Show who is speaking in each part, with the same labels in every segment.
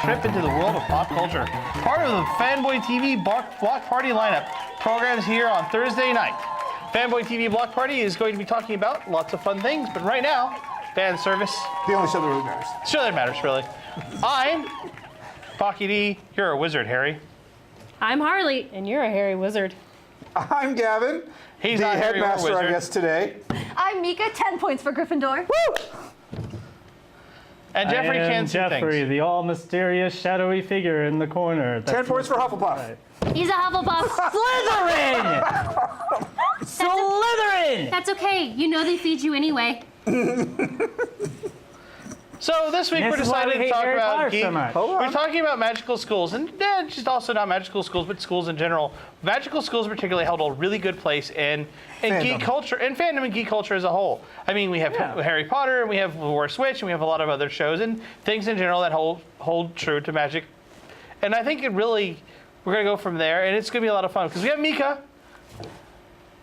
Speaker 1: trip into the world of pop culture. Part of the Fanboy TV Block Party lineup programs here on Thursday night. Fanboy TV Block Party is going to be talking about lots of fun things, but right now, Fanservice.
Speaker 2: The only show that really matters.
Speaker 1: Show that matters, really. I'm Pocky D. You're a wizard, Harry.
Speaker 3: I'm Harley, and you're a hairy wizard.
Speaker 2: I'm Gavin.
Speaker 1: He's
Speaker 2: the
Speaker 1: not Harry or
Speaker 2: headmaster,
Speaker 1: wizard.
Speaker 2: I guess, today.
Speaker 4: I'm Mika, 10 points for Gryffindor.
Speaker 2: Woo!
Speaker 1: And Jeffrey can see
Speaker 5: Jeffrey,
Speaker 1: things.
Speaker 5: the all-mysterious, shadowy figure in the corner.
Speaker 2: 10 points for Hufflepuff.
Speaker 3: He's a Hufflepuff.
Speaker 5: Slytherin! Slytherin!
Speaker 3: That's okay. You know they feed you anyway.
Speaker 1: So this week we're
Speaker 5: This is why we
Speaker 1: deciding to
Speaker 5: hate
Speaker 1: talk
Speaker 5: Harry
Speaker 1: about
Speaker 5: Potter
Speaker 1: geek.
Speaker 5: so much.
Speaker 1: We're talking about magical schools, and just also not magical schools, but schools in general. Magical schools particularly held a really good place in geek culture, and fandom and geek culture as a whole. I mean, we have Harry Potter, and we have War Switch, and we have a lot of other shows and things in general that hold true to magic. And I think we're gonna go from there, and it's gonna be a lot of fun because we have Mika.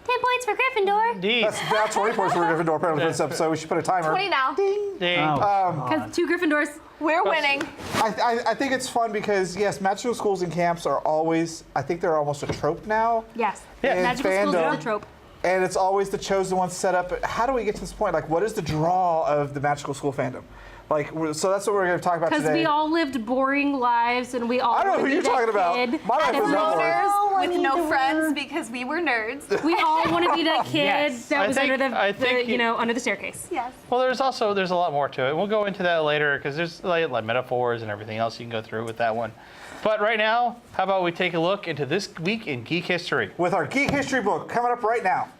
Speaker 3: 10 points for Gryffindor.
Speaker 1: Indeed.
Speaker 2: That's now 20 points for Gryffindor apparently for this episode. We should put a timer.
Speaker 4: 20 now.
Speaker 1: Ding.
Speaker 3: Because 2 Gryffindors.
Speaker 4: We're winning.
Speaker 2: I think it's fun because, yes, magical schools and camps are always, I think they're almost a trope now.
Speaker 3: Yes.
Speaker 2: Yeah.
Speaker 3: Magical schools
Speaker 2: Fandom.
Speaker 3: is a trope.
Speaker 2: And it's always the chosen ones set up. How do we get to this point? Like, what is the draw of the magical school fandom? Like, so that's what we're going to talk about today.
Speaker 3: Because we all lived boring lives, and we all
Speaker 2: I don't know who you're talking about. My life was not boring.
Speaker 4: Loners with no friends because we were nerds.
Speaker 3: We all want to be that kid
Speaker 5: Yes.
Speaker 3: that was under
Speaker 1: I
Speaker 3: the
Speaker 1: think
Speaker 3: under the staircase.
Speaker 4: Yes.
Speaker 1: Well, there's a lot more to it. We'll go into that later because there's like metaphors and everything else you can go through with that one. But right now, how about we take a look into this week in geek history?
Speaker 2: With our Geek History Book coming up right now.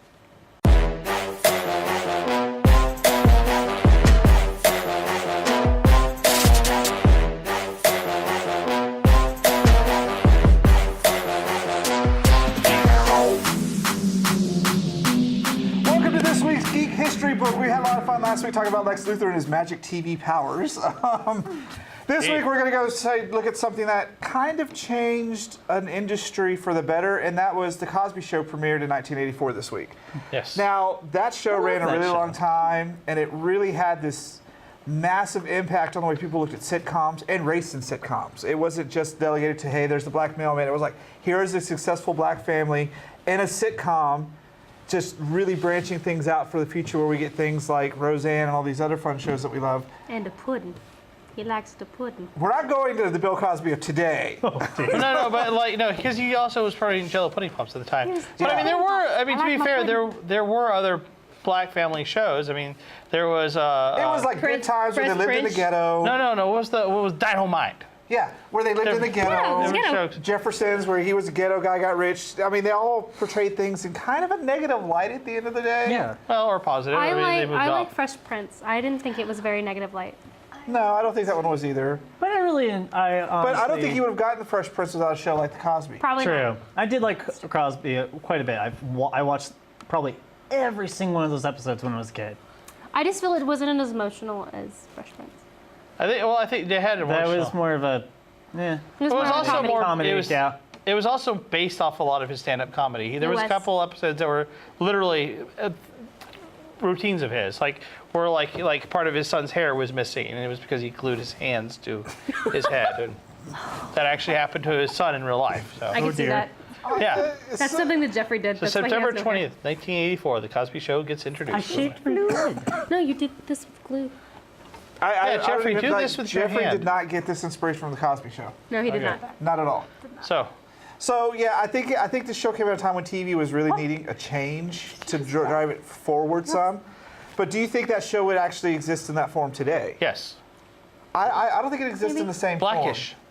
Speaker 2: Geek History Book. We had a lot of fun last week talking about Lex Luthor and his magic TV powers. This week we're going to go look at something that kind of changed an industry for the better, and that was The Cosby Show premiered in 1984 this week.
Speaker 1: Yes.
Speaker 2: Now, that show ran a
Speaker 5: that
Speaker 2: really
Speaker 5: show.
Speaker 2: long time, and it really had this massive impact on the way people looked at sitcoms and race in sitcoms. It wasn't just delegated to, hey, there's the black mailman. It was like, here is a successful black family in a sitcom, just really branching things out for the future where we get things like Roseanne and all these other fun shows that we love.
Speaker 3: And the pudding. He likes the pudding.
Speaker 2: We're not going to the Bill Cosby of today.
Speaker 1: No, but because he also was partying Jello pudding pops at the time. But I mean, to be fair, there were other black family shows. I mean, there was.
Speaker 2: It was like Good Times where they lived in the ghetto.
Speaker 1: No. What was Dynamite?
Speaker 2: Yeah, where they lived in the ghetto.
Speaker 3: Yeah,
Speaker 2: Jefferson's, where he was a ghetto guy, got rich. I mean, they all portrayed things in kind of a negative light at the end of the day.
Speaker 5: Yeah.
Speaker 1: Well, or positive.
Speaker 3: I
Speaker 1: they moved
Speaker 3: like
Speaker 1: off.
Speaker 3: Fresh Prince. I didn't think it was a very negative light.
Speaker 2: No, I don't think that one was either.
Speaker 5: But I honestly,
Speaker 2: But I don't think you would have gotten the Fresh Prince without a show like The Cosby.
Speaker 3: Probably
Speaker 5: True.
Speaker 3: not.
Speaker 5: I did like Crosby quite a bit. I watched probably every single one of those episodes when I was a kid.
Speaker 3: I just feel it wasn't as emotional as Fresh Prince.
Speaker 1: I think they had emotional.
Speaker 5: That was more of a,
Speaker 3: It was,
Speaker 1: It
Speaker 3: more
Speaker 1: was
Speaker 3: of a
Speaker 1: also
Speaker 3: comedy.
Speaker 1: more.
Speaker 5: comedy.
Speaker 1: It was,
Speaker 5: Yeah.
Speaker 1: It was also based off a lot of his stand-up comedy. There
Speaker 3: It
Speaker 1: was a
Speaker 3: was.
Speaker 1: couple episodes that were literally routines of his, where like part of his son's hair was missing, and it was because he glued his hands to his head, and that actually happened to his son in real life. So
Speaker 3: I can see
Speaker 5: dear.
Speaker 3: that.
Speaker 1: yeah.
Speaker 3: That's something that Jeffrey did.
Speaker 1: So
Speaker 3: That's why he
Speaker 1: September
Speaker 3: has no hair.
Speaker 1: 20th, 1984, The Cosby Show gets introduced.
Speaker 5: I shaped my head.
Speaker 3: No, you did this with glue.
Speaker 1: Yeah,
Speaker 2: don't
Speaker 1: Jeffrey,
Speaker 2: even
Speaker 1: do
Speaker 2: think-
Speaker 1: this with your
Speaker 2: Jeffrey
Speaker 1: hand.
Speaker 2: did not get this inspiration from The Cosby Show.
Speaker 3: No, he did
Speaker 1: Okay.
Speaker 3: not.
Speaker 2: Not at all.
Speaker 1: So,
Speaker 2: Yeah, I think the show came at a time when TV was really needing a change to drive it forward some. But do you think that show would actually exist in that form today?
Speaker 1: yes.
Speaker 2: I don't think it exists in the same
Speaker 1: Blackish.
Speaker 2: form.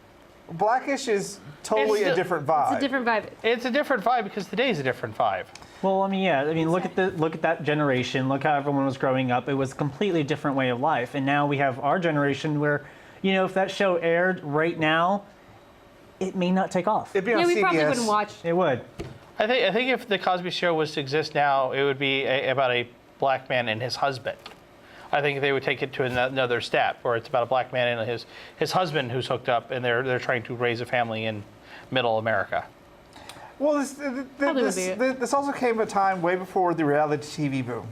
Speaker 2: Blackish is totally
Speaker 1: It's
Speaker 2: a different vibe.
Speaker 3: It's a different vibe.
Speaker 1: It's a different vibe because today's a different vibe.
Speaker 5: Well, I mean, yeah. I mean, look at that generation. Look how everyone was growing up. It was a completely different way of life. And now we have our generation where, if that show aired right now, it may not take off.
Speaker 2: It'd be on
Speaker 3: Yeah, we
Speaker 2: CBS.
Speaker 3: probably wouldn't watch.
Speaker 5: It would.
Speaker 1: I think if The Cosby Show was to exist now, it would be about a black man and his husband. I think they would take it to another step, where it's about a black man and his husband who's hooked up, and they're trying to raise a family in Middle America.
Speaker 2: Well,
Speaker 3: Probably would be
Speaker 2: this also came at a time way before the reality TV boom.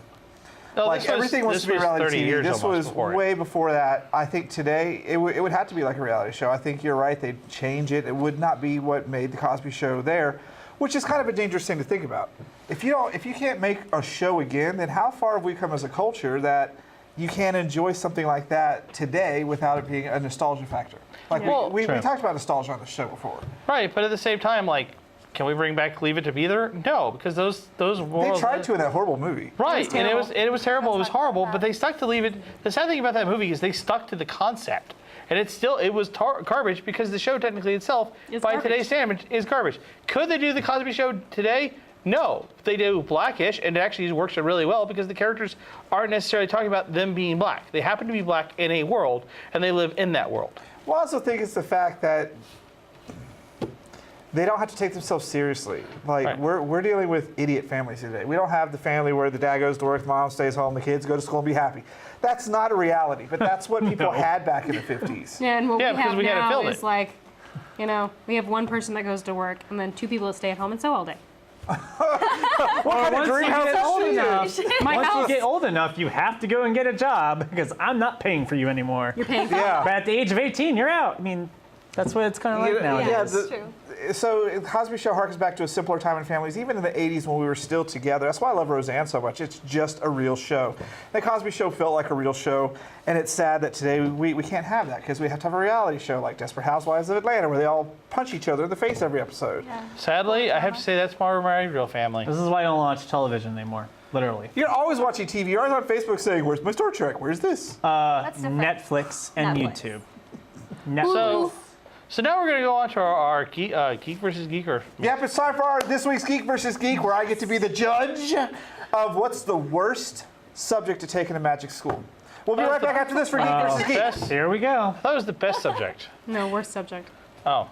Speaker 1: No,
Speaker 2: like
Speaker 1: this was-
Speaker 2: everything was
Speaker 1: this
Speaker 2: to be
Speaker 1: was
Speaker 2: reality
Speaker 1: 30
Speaker 2: TV.
Speaker 1: years
Speaker 2: This
Speaker 1: almost
Speaker 2: was
Speaker 1: before it.
Speaker 2: way before that. I think today it would have to be like a reality show. I think you're right. They'd change it. It would not be what made the Cosby Show there, which is kind of a dangerous thing to think about. If you can't make a show again, then how far have we come as a culture that you can't enjoy something like that today without it being a nostalgia factor? Like we
Speaker 5: True.
Speaker 2: talked about nostalgia on the show before.
Speaker 1: Right, but at the same time, like, can we bring back Leave It to Beaver? No, because those
Speaker 2: They
Speaker 1: worlds.
Speaker 2: tried to in that horrible movie.
Speaker 1: Right, and it was terrible. It was
Speaker 4: Let's talk about
Speaker 1: horrible,
Speaker 4: that.
Speaker 1: but they stuck to Leave It. The sad thing about that movie is they stuck to the concept, and it was garbage because the show technically itself,
Speaker 3: It's
Speaker 1: by
Speaker 3: garbage.
Speaker 1: today's standards, is garbage. Could they do the Cosby Show today? No, they do Blackish, and it actually works really well because the characters aren't necessarily talking about them being black. They happen to be black in a world, and they live in that world.
Speaker 2: Well, I also think it's the fact that they don't have to take themselves seriously. Like
Speaker 1: Right.
Speaker 2: we're dealing with idiot families today. We don't have the family where the dad goes to work, the mom stays home, the kids go to school and be happy. That's not a reality, but that's what people had back in the 50s.
Speaker 3: Yeah, and what
Speaker 1: Yeah,
Speaker 3: we
Speaker 1: because
Speaker 3: have
Speaker 1: we had to
Speaker 3: now
Speaker 1: film
Speaker 3: is
Speaker 1: it.
Speaker 3: like, we have one person that goes to work and then two people that stay at home and sew all day.
Speaker 2: What kind of
Speaker 5: Once
Speaker 2: dream
Speaker 5: you
Speaker 2: house
Speaker 5: get
Speaker 2: is
Speaker 5: old
Speaker 2: she in?
Speaker 5: enough,
Speaker 3: My
Speaker 5: once you
Speaker 3: house.
Speaker 5: get old enough, you have to go and get a job because I'm not paying for you anymore.
Speaker 3: You're paying for
Speaker 2: Yeah.
Speaker 5: But at the age of 18, you're out. I mean, that's what it's kind of like nowadays.
Speaker 2: Yeah,
Speaker 4: That's true.
Speaker 2: So Cosby Show harkens back to a simpler time in families, even in the 80s when we were still together. That's why I love Roseanne so much. It's just a real show. The Cosby Show felt like a real show, and it's sad that today we can't have that because we have to have a reality show like Desperate Housewives of Atlanta where they all punch each other in the face every episode.
Speaker 1: Sadly, I have to say that's more of my real family.
Speaker 5: This is why I don't watch television anymore, literally.
Speaker 2: You're always watching TV. You're always on Facebook saying, "Where's my Star Trek? Where's this?"
Speaker 4: That's different.
Speaker 5: Netflix and
Speaker 4: Netflix.
Speaker 5: YouTube. Netflix.
Speaker 1: So now we're going to go on to our Geek versus Geek.
Speaker 2: Yep, it's time for our this week's Geek versus Geek, where I get to be the judge of what's the worst subject to take in a magic school. We'll be right back after this for Geek versus Geek.
Speaker 1: Best,
Speaker 5: Here we go.
Speaker 1: that was the best subject.
Speaker 3: No, worst subject.
Speaker 1: Oh.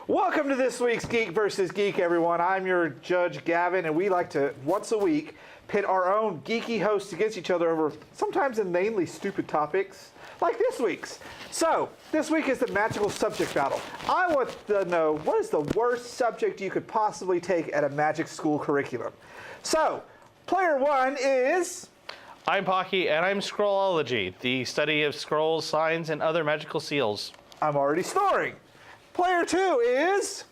Speaker 2: Welcome to this week's Geek versus Geek, everyone. I'm your judge, Gavin, and we like to, once a week, pit our own geeky hosts against each other over sometimes inanely stupid topics, like this week's. So, this week is the magical subject battle. I want to know, what is the worst subject you could possibly take at a magic school curriculum? So, player one is...
Speaker 1: I'm Pocky, and I'm Scrollology, the study of scrolls, signs, and other magical seals.
Speaker 2: I'm already snoring. Player two is...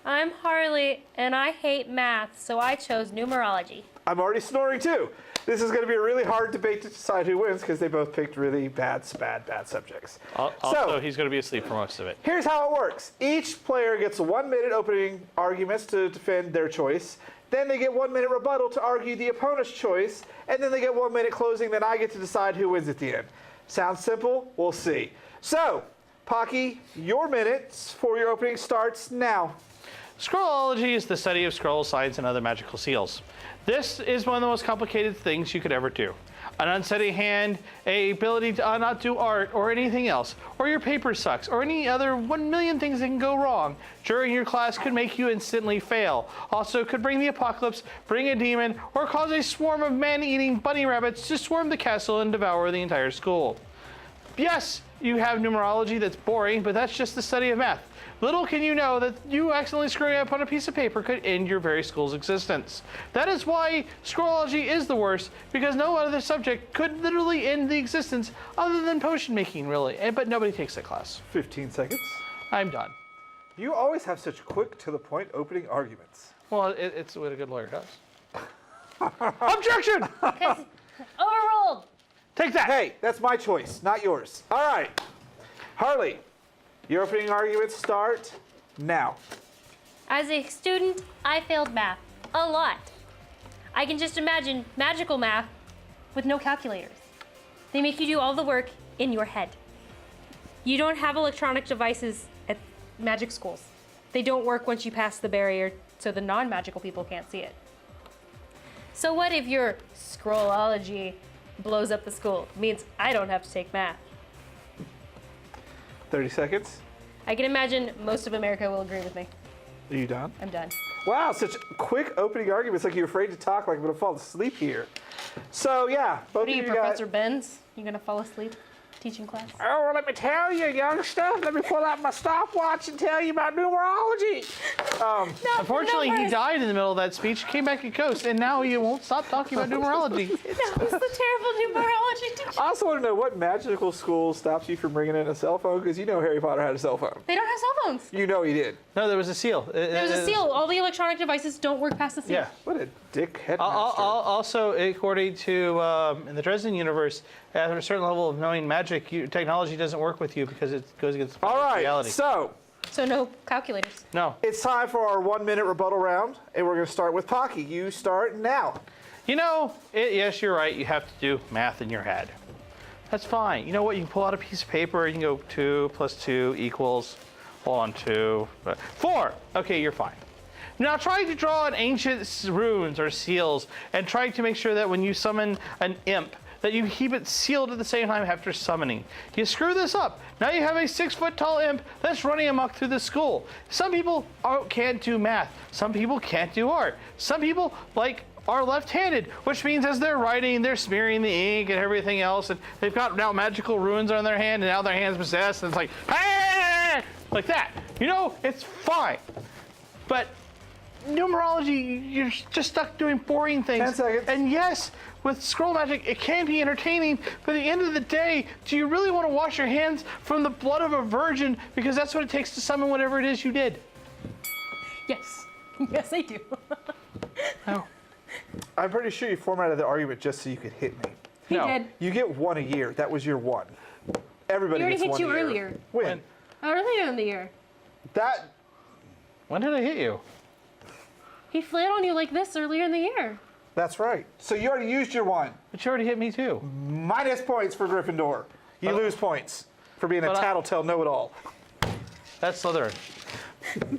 Speaker 6: I'm Harley, and I hate math, so I chose numerology.
Speaker 2: I'm already snoring too. This is going to be a really hard debate to decide who wins because they both picked really bad subjects.
Speaker 1: Also, he's going to be asleep for most of it.
Speaker 2: Here's how it works. Each player gets 1 minute opening arguments to defend their choice. Then they get 1 minute rebuttal to argue the opponent's choice. And then they get 1 minute closing. Then I get to decide who wins at the end. Sounds simple? We'll see. So, Pocky, your minutes for your opening starts now.
Speaker 1: Scrollology is the study of scrolls, signs, and other magical seals. This is one of the most complicated things you could ever do. An unsteady hand, a ability to not do art or anything else, or your paper sucks, or any other 1 million things that can go wrong during your class could make you instantly fail. Also could bring the apocalypse, bring a demon, or cause a swarm of man-eating bunny rabbits to swarm the castle and devour the entire school. Yes, you have numerology that's boring, but that's just the study of math. Little can you know that you accidentally screwing up on a piece of paper could end your very school's existence. That is why Scrollology is the worst, because no other subject could literally end the existence other than potion making, really. But nobody takes that class.
Speaker 2: 15 seconds.
Speaker 1: I'm done.
Speaker 2: You always have such quick, to the point opening arguments.
Speaker 1: Well, it's what a good lawyer does. Objection!
Speaker 6: Overruled!
Speaker 1: Take that!
Speaker 2: Hey, that's my choice, not yours. All right. Harley, your opening arguments start now.
Speaker 6: As a student, I failed math. A lot. I can just imagine magical math with no calculators. They make you do all the work in your head. You don't have electronic devices at magic schools. They don't work once you pass the barrier, so the non-magical people can't see it. So what if your scrollology blows up the school? It means I don't have to take math.
Speaker 2: 30 seconds.
Speaker 6: I can imagine most of America will agree with me.
Speaker 2: Are you done?
Speaker 6: I'm done.
Speaker 2: Wow, such quick opening arguments. Like you're afraid to talk, like I'm going to fall asleep here. So, yeah, both
Speaker 6: What are
Speaker 2: of
Speaker 6: you,
Speaker 2: you
Speaker 6: Professor
Speaker 2: got...
Speaker 6: Benz? You gonna fall asleep? teaching class.
Speaker 2: Oh, well, let me tell you, youngster. Let me pull out my stopwatch and tell you about numerology.
Speaker 1: Unfortunately, he died in the middle of that speech, came back to coast, and now he won't stop talking about numerology.
Speaker 6: That was the terrible numerology teacher.
Speaker 2: I also want to know what magical school stops you from bringing in a cell phone, because you know Harry Potter had a cell phone.
Speaker 6: They don't have cell phones.
Speaker 2: You know he did.
Speaker 1: No, there was a seal.
Speaker 6: There was a seal. All the electronic devices don't work past the seal.
Speaker 1: Yeah.
Speaker 2: What a dick headmaster.
Speaker 1: Also, according to in the Dresden universe, at a certain level of knowing magic, technology doesn't work with you because it goes against
Speaker 2: All right,
Speaker 1: reality.
Speaker 2: so
Speaker 6: So no calculators.
Speaker 1: No.
Speaker 2: it's time for our 1 minute rebuttal round, and we're going to start with Pocky. You start now.
Speaker 1: You know, yes, you're right. You have to do math in your head. That's fine. You know what? You can pull out a piece of paper. You can go 2 + 2 equals, hold on, 2, 4. Okay, you're fine. Now try to draw an ancient runes or seals and try to make sure that when you summon an imp, that you keep it sealed at the same time after summoning. You screw this up. Now you have a 6-foot-tall imp that's running amok through the school. Some people can't do math. Some people can't do art. Some people, are left-handed, which means as they're writing, they're smearing the ink and everything else, and they've got now magical runes on their hand, and now their hand's possessed, and it's like, hey! Like that. You know, it's fine. But numerology, you're just stuck doing boring things.
Speaker 2: 10 seconds.
Speaker 1: And yes, with scroll magic, it can be entertaining, but at the end of the day, do you really want to wash your hands from the blood of a virgin? Because that's what it takes to summon whatever it is you did.
Speaker 6: Yes. Yes, I do.
Speaker 1: No.
Speaker 2: I'm pretty sure you formatted the argument just so you could hit me.
Speaker 6: He
Speaker 1: No.
Speaker 6: did.
Speaker 2: You get 1 a year. That was your 1. Everybody
Speaker 6: He already
Speaker 2: gets
Speaker 6: hit
Speaker 2: 1
Speaker 6: you
Speaker 2: a year.
Speaker 6: earlier.
Speaker 2: When?
Speaker 6: Earlier in the year.
Speaker 2: That,
Speaker 1: When did I hit you?
Speaker 6: He flailed on you like this earlier in the year.
Speaker 2: that's right. So you already used your 1.
Speaker 1: But you already hit me too.
Speaker 2: Minus points for Gryffindor. You lose points for being a
Speaker 1: But I-
Speaker 2: tattletale know-it-all.
Speaker 1: That's Slytherin.
Speaker 6: Just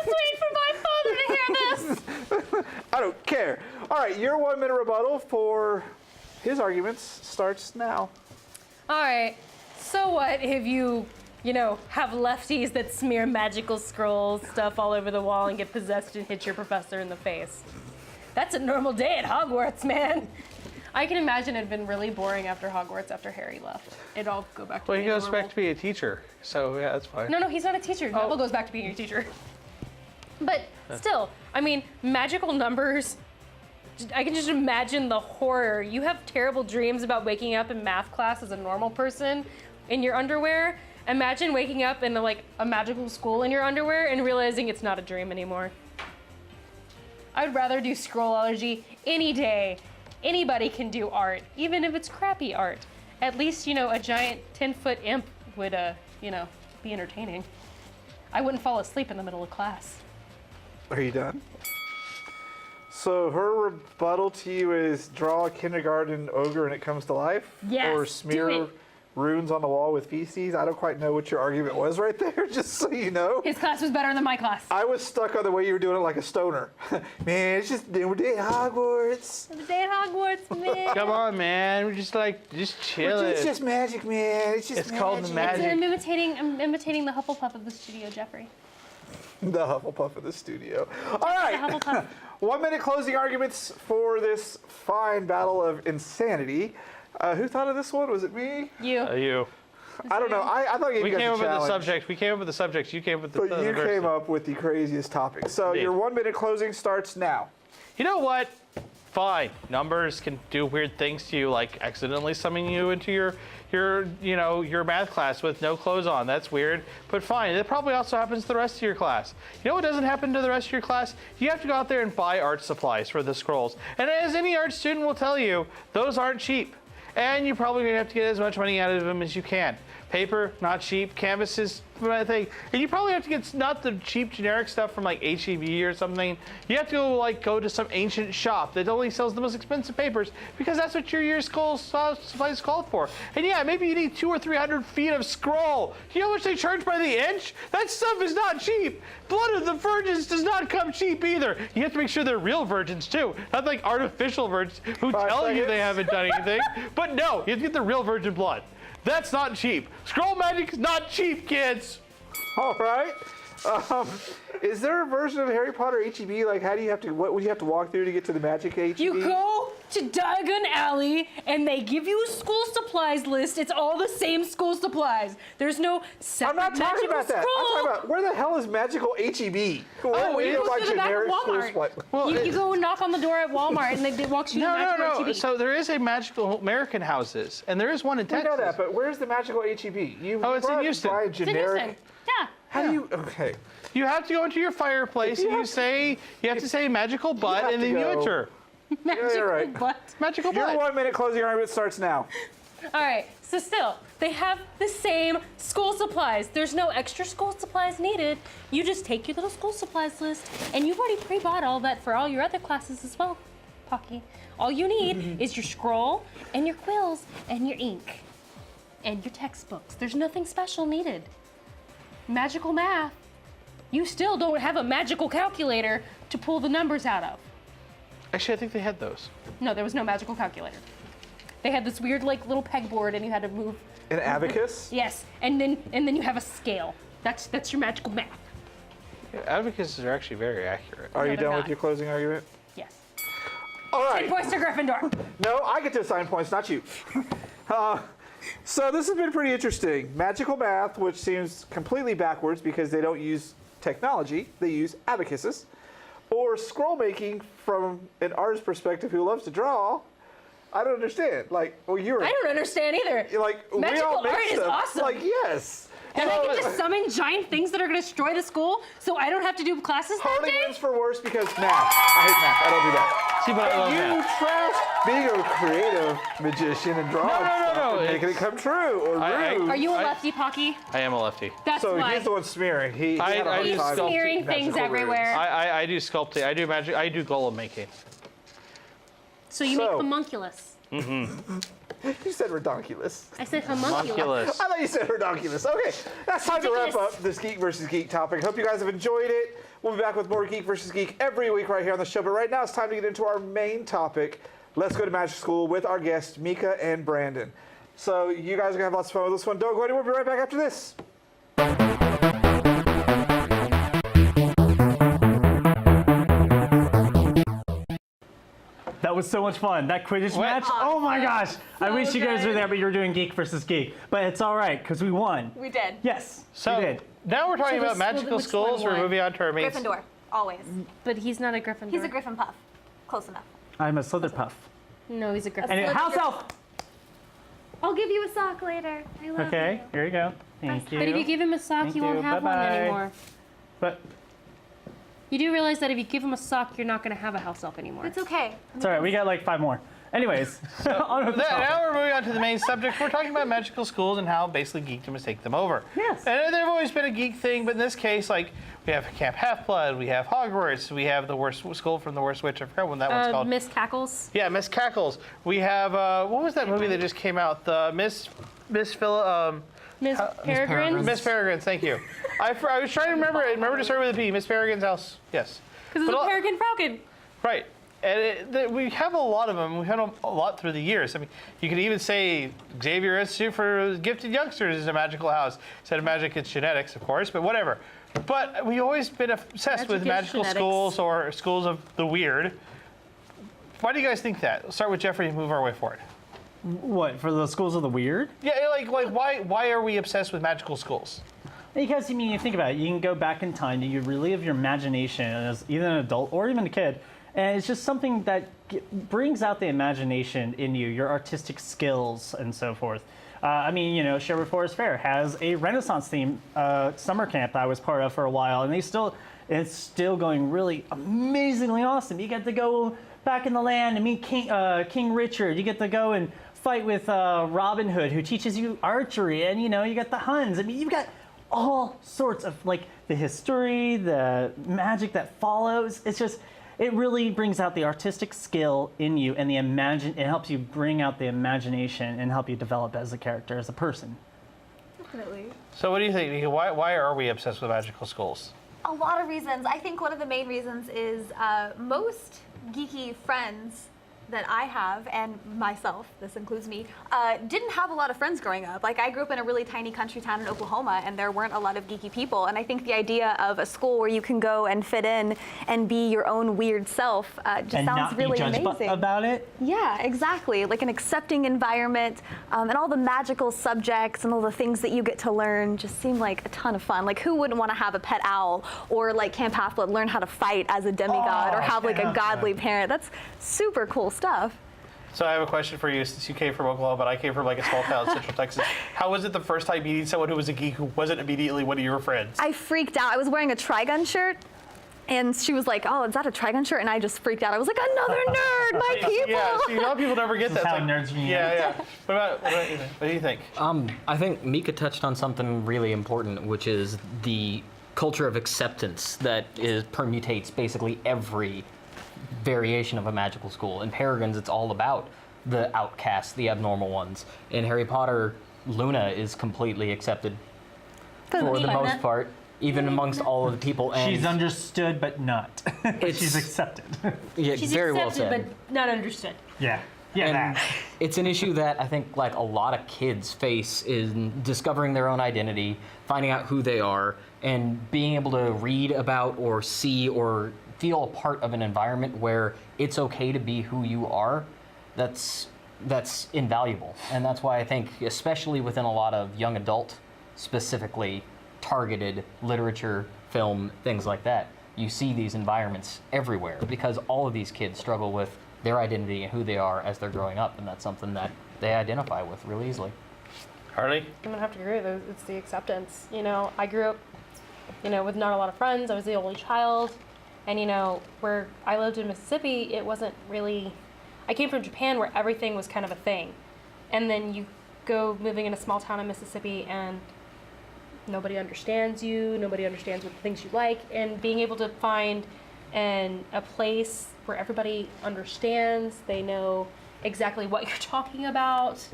Speaker 6: wait for my father to hear this.
Speaker 2: I don't care. All right, your 1 minute rebuttal for his arguments starts now.
Speaker 6: All right. So what if you have lefties that smear magical scrolls stuff all over the wall and get possessed and hit your professor in the face? That's a normal day at Hogwarts, man. I can imagine it had been really boring after Hogwarts after Harry left. It'd all go back to
Speaker 1: Well, he
Speaker 6: being
Speaker 1: goes
Speaker 6: normal.
Speaker 1: back to be a teacher, so yeah, that's fine.
Speaker 6: No, he's not a teacher. Neville goes back to being a teacher. But still, I mean, magical numbers. I can just imagine the horror. You have terrible dreams about waking up in math class as a normal person in your underwear. Imagine waking up in a magical school in your underwear and realizing it's not a dream anymore. I'd rather do scrollology any day. Anybody can do art, even if it's crappy art. At least, a giant 10-foot imp would, be entertaining. I wouldn't fall asleep in the middle of class.
Speaker 2: Are you done? So her rebuttal to you is draw a kindergarten ogre and it comes to life?
Speaker 6: Yes,
Speaker 2: Or
Speaker 6: do
Speaker 2: smear
Speaker 6: it.
Speaker 2: runes on the wall with feces? I don't quite know what your argument was right there, just so you know.
Speaker 6: His class was better than my class.
Speaker 2: I was stuck on the way you were doing it like a stoner. Man, it's just we're doing Hogwarts.
Speaker 6: The day at Hogwarts, man.
Speaker 1: Come on, man. We're just chilling.
Speaker 2: It's just magic, man. It's just
Speaker 1: It's called the
Speaker 2: magic.
Speaker 1: magic.
Speaker 6: I'm imitating the Hufflepuff of the studio, Jeffrey.
Speaker 2: The Hufflepuff of the studio. All
Speaker 6: The
Speaker 2: right.
Speaker 6: Hufflepuff.
Speaker 2: 1 minute closing arguments for this fine battle of insanity. Who thought of this one? Was it me?
Speaker 6: You.
Speaker 1: You.
Speaker 2: I don't know. I thought I gave
Speaker 1: We
Speaker 2: you guys
Speaker 1: came
Speaker 2: a
Speaker 1: up with the
Speaker 2: challenge.
Speaker 1: subject. We came up with the subject. You came up with the.
Speaker 2: But you
Speaker 1: verse.
Speaker 2: came up with the craziest topic. So
Speaker 1: Indeed.
Speaker 2: your 1 minute closing starts now.
Speaker 1: You know what? Fine. Numbers can do weird things to you, like accidentally summoning you into your math class with no clothes on. That's weird, but fine. It probably also happens to the rest of your class. You know what doesn't happen to the rest of your class? You have to go out there and buy art supplies for the scrolls. And as any art student will tell you, those aren't cheap. And you're probably gonna have to get as much money out of them as you can. Paper, not cheap. Canvases, thing. And you probably have to get not the cheap generic stuff from like H-E-B or something. You have to go to some ancient shop that only sells the most expensive papers because that's what your school supplies is called for. And yeah, maybe you need 200 or 300 feet of scroll. You know how much they charge by the inch? That stuff is not cheap. Blood of the virgins does not come cheap either. You have to make sure they're real virgins too, not like artificial virgins who
Speaker 2: 5
Speaker 1: tell you
Speaker 2: seconds.
Speaker 1: they haven't done anything. But no, you have to get the real virgin blood. That's not cheap. Scroll magic is not cheap, kids.
Speaker 2: All right. Is there a version of Harry Potter HEB? Like, what would you have to walk through to get to the magic HEB?
Speaker 6: You go
Speaker 3: to Diagon Alley and they give you a school supplies list. It's all the same school supplies. There's no separate
Speaker 2: I'm not talking
Speaker 3: magical
Speaker 2: about that.
Speaker 3: scroll.
Speaker 2: I'm talking about where the hell is magical HEB?
Speaker 3: Oh,
Speaker 2: We
Speaker 3: you
Speaker 2: don't
Speaker 3: go
Speaker 2: like
Speaker 3: to the back of
Speaker 2: generic school
Speaker 3: Walmart.
Speaker 2: supply-
Speaker 1: Well,
Speaker 3: You go knock on the door at Walmart and they walks you to magical
Speaker 1: no.
Speaker 3: HEB.
Speaker 1: So there is a magical American houses, and there is one in
Speaker 2: We
Speaker 1: Texas.
Speaker 2: know that, but where's the magical HEB? You
Speaker 1: Oh, it's in
Speaker 2: brought-
Speaker 1: Houston.
Speaker 2: buy
Speaker 3: It's in
Speaker 2: generic.
Speaker 3: Houston. Yeah.
Speaker 2: How do you? Okay.
Speaker 1: You have to go into your fireplace
Speaker 2: You
Speaker 1: and
Speaker 2: have
Speaker 1: you have to say magical butt,
Speaker 2: have
Speaker 1: and
Speaker 2: to
Speaker 1: then you
Speaker 2: go.
Speaker 1: enter.
Speaker 3: Magical
Speaker 2: right.
Speaker 3: butt.
Speaker 1: Magical
Speaker 2: Your
Speaker 1: butt.
Speaker 2: 1 minute closing argument starts now.
Speaker 3: All right, so still, they have the same school supplies. There's no extra school supplies needed. You just take your little school supplies list, and you've already pre-bought all that for all your other classes as well, Pocky. All you need is your scroll and your quills and your ink and your textbooks. There's nothing special needed. Magical math. You still don't have a magical calculator to pull the numbers out of.
Speaker 1: Actually, I think they had those.
Speaker 3: No, there was no magical calculator. They had this weird like little pegboard and you had to move.
Speaker 2: An abacus.
Speaker 3: Yes, and then you have a scale. That's your magical math.
Speaker 1: Yeah, advocates are actually very accurate.
Speaker 2: Are you
Speaker 3: they're
Speaker 2: done with
Speaker 3: not.
Speaker 2: your closing argument?
Speaker 3: Yes.
Speaker 2: All
Speaker 3: 10
Speaker 2: right.
Speaker 3: points to Gryffindor.
Speaker 2: No, I get to assign points, not you. So this has been pretty interesting. Magical math, which seems completely backwards because they don't use technology, they use abacuses. Or scroll making from an artist's perspective who loves to draw. I don't understand. Like, well,
Speaker 3: I don't understand either.
Speaker 2: you're like, we
Speaker 3: Magical
Speaker 2: all make
Speaker 3: art is
Speaker 2: stuff.
Speaker 3: awesome.
Speaker 2: Like, yes.
Speaker 3: And
Speaker 2: So,
Speaker 3: I can just summon giant things that are going to destroy the school, so I don't have to do classes that
Speaker 2: Harley
Speaker 3: day.
Speaker 2: wins for worse because math. I hate math. I don't do that.
Speaker 1: See, but I love
Speaker 2: You
Speaker 1: that.
Speaker 2: trash being a creative magician and drawing stuff
Speaker 1: no,
Speaker 2: and making it come true or
Speaker 1: I-
Speaker 2: rude.
Speaker 3: Are you a lefty, Pocky?
Speaker 1: I am a lefty.
Speaker 3: That's
Speaker 2: So
Speaker 3: why.
Speaker 2: he's the one smearing. He
Speaker 1: I-
Speaker 2: had a
Speaker 1: I
Speaker 2: hard
Speaker 1: just
Speaker 2: time
Speaker 1: sculpted
Speaker 3: Smearing things
Speaker 2: magical
Speaker 3: everywhere.
Speaker 1: I do sculpting. I do magic. I do golem making.
Speaker 3: So you
Speaker 2: So-
Speaker 3: make homunculus.
Speaker 2: runes. You said redonkulous.
Speaker 3: I said homunculus.
Speaker 1: Homunculus.
Speaker 2: I thought you said redonkulous. Okay, that's time to wrap
Speaker 3: Ridiculous.
Speaker 2: up this Geek versus Geek topic. Hope you guys have enjoyed it. We'll be back with more Geek versus Geek every week right here on the show. But right now it's time to get into our main topic. Let's go to magic school with our guests, Mika and Branden. So you guys are gonna have lots of fun with this one. Don't go anywhere. We'll be right back after this.
Speaker 5: That was so much fun. That Quidditch match. Oh my gosh. I wish you guys were there, but you were doing Geek versus Geek. But it's all right because we won.
Speaker 4: We did.
Speaker 5: Yes,
Speaker 1: So
Speaker 5: we did.
Speaker 1: now we're talking
Speaker 3: So
Speaker 1: about
Speaker 3: this-
Speaker 1: magical
Speaker 3: which
Speaker 1: schools.
Speaker 3: one
Speaker 1: We're
Speaker 3: won?
Speaker 1: moving on to our main.
Speaker 4: Gryffindor, always.
Speaker 3: But he's not a Gryffindor.
Speaker 4: He's a Griffin Puff. Close enough.
Speaker 5: I'm a Slytherpuff.
Speaker 3: No, he's a Gryffindor.
Speaker 5: And house elf.
Speaker 4: I'll give you a sock later. I love
Speaker 5: Okay,
Speaker 4: you.
Speaker 5: here you go. Thank you.
Speaker 3: But if you give him a sock,
Speaker 5: Thank
Speaker 3: he won't
Speaker 5: you.
Speaker 3: have one
Speaker 5: Bye-bye.
Speaker 3: anymore.
Speaker 5: But
Speaker 3: You do realize that if you give him a sock, you're not going to have a house elf anymore.
Speaker 4: It's okay.
Speaker 5: it's all right. We got like 5 more. Anyways, on with the topic.
Speaker 1: Now we're moving on to the main subject. We're talking about magical schools and how basically geekdom has taken them over.
Speaker 5: Yes.
Speaker 1: And they've always been a geek thing, but in this case, like, we have Camp Half-Blood, we have Hogwarts, we have the worst school from the worst witch. I forgot what that one's called.
Speaker 3: Miss Cackles.
Speaker 1: Yeah, Miss Cackles. We have, what was that movie that just came out? The Miss Peregrine. Miss Peregrine, thank you. I was trying to remember it. Remember to start with a P. Miss Peregrine's house. Yes.
Speaker 3: Because it's
Speaker 1: But
Speaker 3: a
Speaker 1: a-
Speaker 3: Peregrine Falcon.
Speaker 1: Right. And we have a lot of them. We've had them a lot through the years. I mean, you could even say Xavier Institute for Gifted Youngsters is a magical house. Instead of magic, it's genetics, of course, but whatever. But we've always been obsessed with
Speaker 3: Magic is
Speaker 1: magical
Speaker 3: genetics.
Speaker 1: schools or schools of the weird. Why do you guys think that? Let's start with Jeffrey and move our way forward.
Speaker 5: What, for the schools of the weird?
Speaker 1: Yeah, like why are we obsessed with magical schools?
Speaker 5: Because, I mean, you think about it, you can go back in time, you relive your imagination as either an adult or even a kid, and it's just something that brings out the imagination in you, your artistic skills and so forth. I mean, you know, Sherwood Forest Fair has a Renaissance theme summer camp that I was part of for a while, and it's still going really amazingly awesome. You get to go back in the land and meet King Richard. You get to go and fight with Robin Hood, who teaches you archery, and you know, you got the Huns. I mean, you've got all sorts of like the history, the magic that follows. It's just, it really brings out the artistic skill in you and it helps you bring out the imagination and help you develop as a character, as a person.
Speaker 4: Definitely.
Speaker 1: So what do you think, Nika? Why are we obsessed with magical schools?
Speaker 4: A lot of reasons. I think one of the main reasons is most geeky friends
Speaker 7: that I have, and myself, this includes me, didn't have a lot of friends growing up. Like, I grew up in a really tiny country town in Oklahoma, and there weren't a lot of geeky people. And I think the idea of a school where you can go and fit in and be your own weird self just
Speaker 5: And
Speaker 7: sounds
Speaker 5: not
Speaker 7: really
Speaker 5: be judged
Speaker 7: amazing.
Speaker 5: about it.
Speaker 7: Yeah, exactly. Like an accepting environment, and all the magical subjects and all the things that you get to learn just seem like a ton of fun. Like, who wouldn't want to have a pet owl, or like Camp Half-Blood, learn how to fight as a demigod, or have like a godly parent? That's super cool stuff.
Speaker 1: So I have a question for you, since you came from Oklahoma, but I came from like a small town, Central Texas. How was it the first time meeting someone who was a geek who wasn't immediately one of your friends?
Speaker 7: I freaked out. I was wearing a Trigun shirt, and she was like, "Oh, is that a Trigun shirt?" And I just freaked out. I was like, "Another nerd, my people!"
Speaker 1: Yeah, so a lot of people never get
Speaker 5: This
Speaker 1: that.
Speaker 5: is how nerds reunite.
Speaker 1: Yeah. What about you? What do you think?
Speaker 8: I think Mika touched on something really important, which is the culture of acceptance that permutates basically every variation of a magical school. In Paragons, it's all about the outcasts, the abnormal ones. In Harry Potter, Luna is completely accepted for the most part, even amongst all of the people. And
Speaker 5: She's understood, but not. She's accepted.
Speaker 8: yeah,
Speaker 6: She's
Speaker 8: very well
Speaker 6: accepted,
Speaker 8: said.
Speaker 6: but not understood.
Speaker 5: Yeah. Yeah,
Speaker 8: And
Speaker 5: that.
Speaker 8: it's an issue that I think like a lot of kids face in discovering their own identity, finding out who they are, and being able to read about or see or feel a part of an environment where it's okay to be who you are. That's invaluable. And that's why I think, especially within a lot of young adult, specifically targeted literature, film, things like that, you see these environments everywhere because all of these kids struggle with their identity and who they are as they're growing up, and that's something that they identify with really easily.
Speaker 1: Harley?
Speaker 9: I'm gonna have to agree with it. It's the acceptance. You know, I grew up, with not a lot of friends. I was the only child, and where I lived in Mississippi, it wasn't really. I came from Japan, where everything was kind of a thing, and then you go moving in a small town in Mississippi, and nobody understands you. Nobody understands what things you like, and being able to find a place where everybody understands, they know exactly what you're talking about,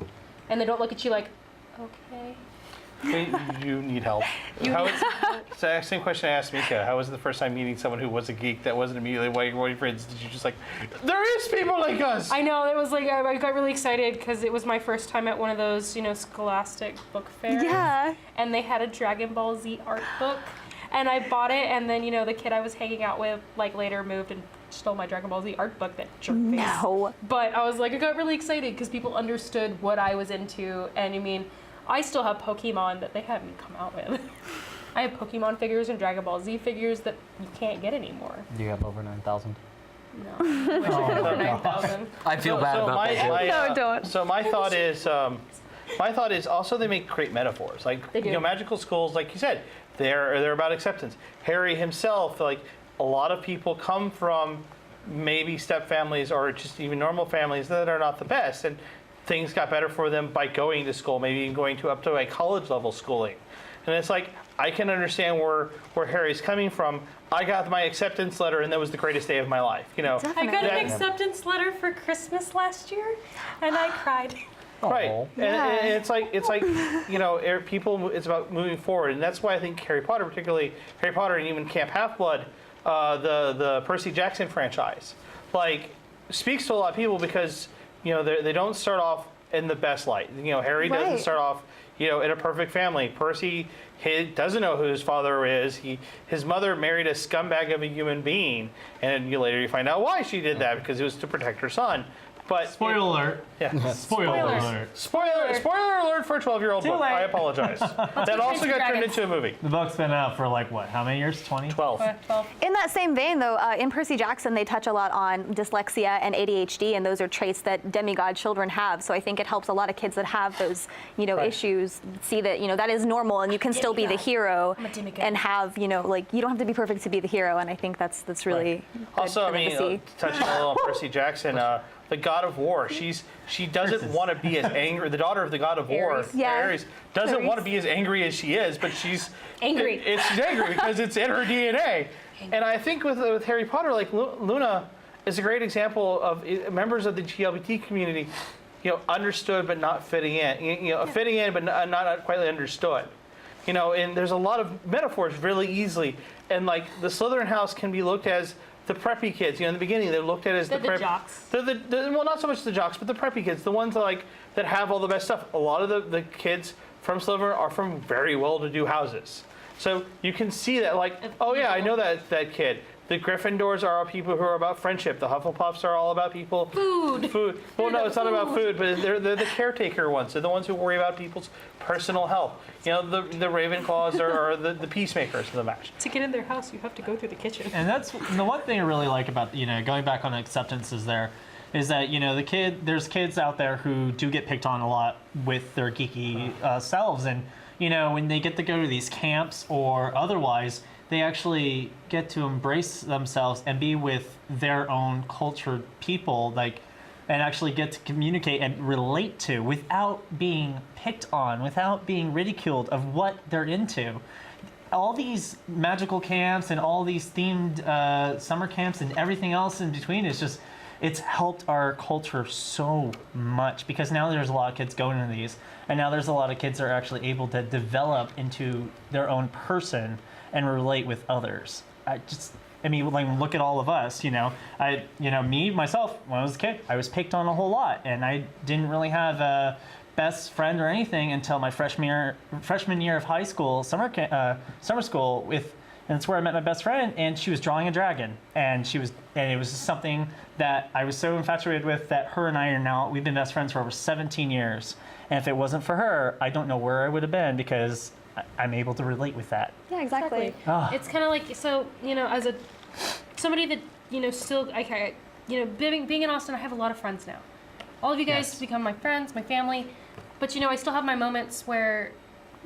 Speaker 9: and they don't look at you like, okay.
Speaker 1: Hey, you need help. It's the same question I asked Mika. How was it the first time meeting someone who was a geek that wasn't immediately one of your friends? Did you just like, there is people like us?
Speaker 9: I know, it was like, I got really excited because it was my first time at one of those, scholastic book fairs.
Speaker 7: Yeah.
Speaker 9: And they had a Dragon Ball Z art book. And I bought it, and then, the kid I was hanging out with, later moved and stole my Dragon Ball Z art book, that jerk face.
Speaker 7: No.
Speaker 9: But I was like, I got really excited because people understood what I was into. And I still have Pokemon that they haven't come out with. I have Pokemon figures and Dragon Ball Z figures that you can't get anymore.
Speaker 8: Do you have over 9,000?
Speaker 9: No. I wish I had over 9,000.
Speaker 8: I feel bad about that.
Speaker 7: No, don't.
Speaker 1: So my thought is also they make great metaphors. Like,
Speaker 9: They do.
Speaker 1: magical schools, like you said, they're about acceptance. Harry himself, like a lot of people come from maybe step families or just even normal families that are not the best, and things got better for them by going to school, maybe even going up to a college level schooling. And it's like, I can understand where Harry's coming from. I got my acceptance letter, and that was the greatest day of my life.
Speaker 9: I got
Speaker 1: That-
Speaker 9: an acceptance letter for Christmas last year, and I cried.
Speaker 1: Right,
Speaker 8: Aw.
Speaker 1: and it's like people. It's about moving forward, and that's why I think Harry Potter, particularly Harry Potter, and even Camp Half-Blood, the Percy Jackson franchise, speaks to a lot of people because they don't start off in the best light. Harry doesn't
Speaker 7: Right.
Speaker 1: start off in a perfect family. Percy doesn't know who his father is. His mother married a scumbag of a human being, and later you find out why she did that, because it was to protect her son. But
Speaker 5: Spoiler alert.
Speaker 1: yeah.
Speaker 5: Spoiler alert.
Speaker 1: Spoiler alert for a 12-year-old book.
Speaker 5: late.
Speaker 1: I apologize. That also got turned into a movie.
Speaker 5: The book's been out for how many years? 20?
Speaker 1: 12.
Speaker 7: In that same vein, though, in Percy Jackson, they touch a lot on dyslexia and ADHD, and those are traits that demigod children have. So I think it helps a lot of kids that have those, issues see that, that is normal, and you can still be the hero
Speaker 6: I'm a demigod.
Speaker 7: and have, you don't have to be perfect to be the hero. And I think that's really good
Speaker 1: Also,
Speaker 7: for them to see.
Speaker 1: touching a little on Percy Jackson, the God of War. She doesn't want to be as angry. The daughter of the God of War,
Speaker 9: Ares.
Speaker 7: Yeah.
Speaker 1: Ares, doesn't
Speaker 7: Ares.
Speaker 1: want to be as angry as she is, but she's
Speaker 6: Angry.
Speaker 1: She's angry because it's in her DNA. And I think with Harry Potter, like Luna is a great example of members of the LGBT community, understood but not fitting in. Fitting in but not quite understood. And there's a lot of metaphors really easily. And like the Slytherin house can be looked as the preppy kids. You know, in the beginning, they're looked at as
Speaker 9: They're the
Speaker 1: prep-
Speaker 9: jocks.
Speaker 1: They're well, not so much the jocks, but the preppy kids, the ones that have all the best stuff. A lot of the kids from Slytherin are from very well-to-do houses. So you can see that, like, oh yeah, I know that kid. The Gryffindors are all people who are about friendship. The Hufflepuffs are all about people. Food. Well, no, it's not about food, but they're the caretaker ones. They're the ones who worry about people's personal health. You know, the Ravenclaws are the peacemakers of the match.
Speaker 9: To get in their house, you have to go through the kitchen.
Speaker 5: And that's the one thing I really like about, going back on acceptances there, is that, there's kids out there who do get picked on a lot with their geeky selves. And, when they get to go to these camps or otherwise, they actually get to embrace themselves and be with their own cultured people, and actually get to communicate and relate to without being picked on, without being ridiculed of what they're into. All these magical camps and all these themed summer camps and everything else in between it's helped our culture so much, because now there's a lot of kids going to these, and now there's a lot of kids that are actually able to develop into their own person and relate with others. Look at all of us, me, myself, when I was a kid, I was picked on a whole lot, and I didn't really have a best friend or anything until my freshman year of high school, summer school, and that's where I met my best friend, and she was drawing a dragon, and it was something that I was so infatuated with that her and we've been best friends for over 17 years, and if it wasn't for her, I don't know where I would have been, because I'm able to relate with that.
Speaker 7: Yeah, exactly.
Speaker 9: It's kind of like, so, as somebody that, still, being in Austin, I have a lot of friends now. All of you guys become my friends, my family, but, I still have my moments where,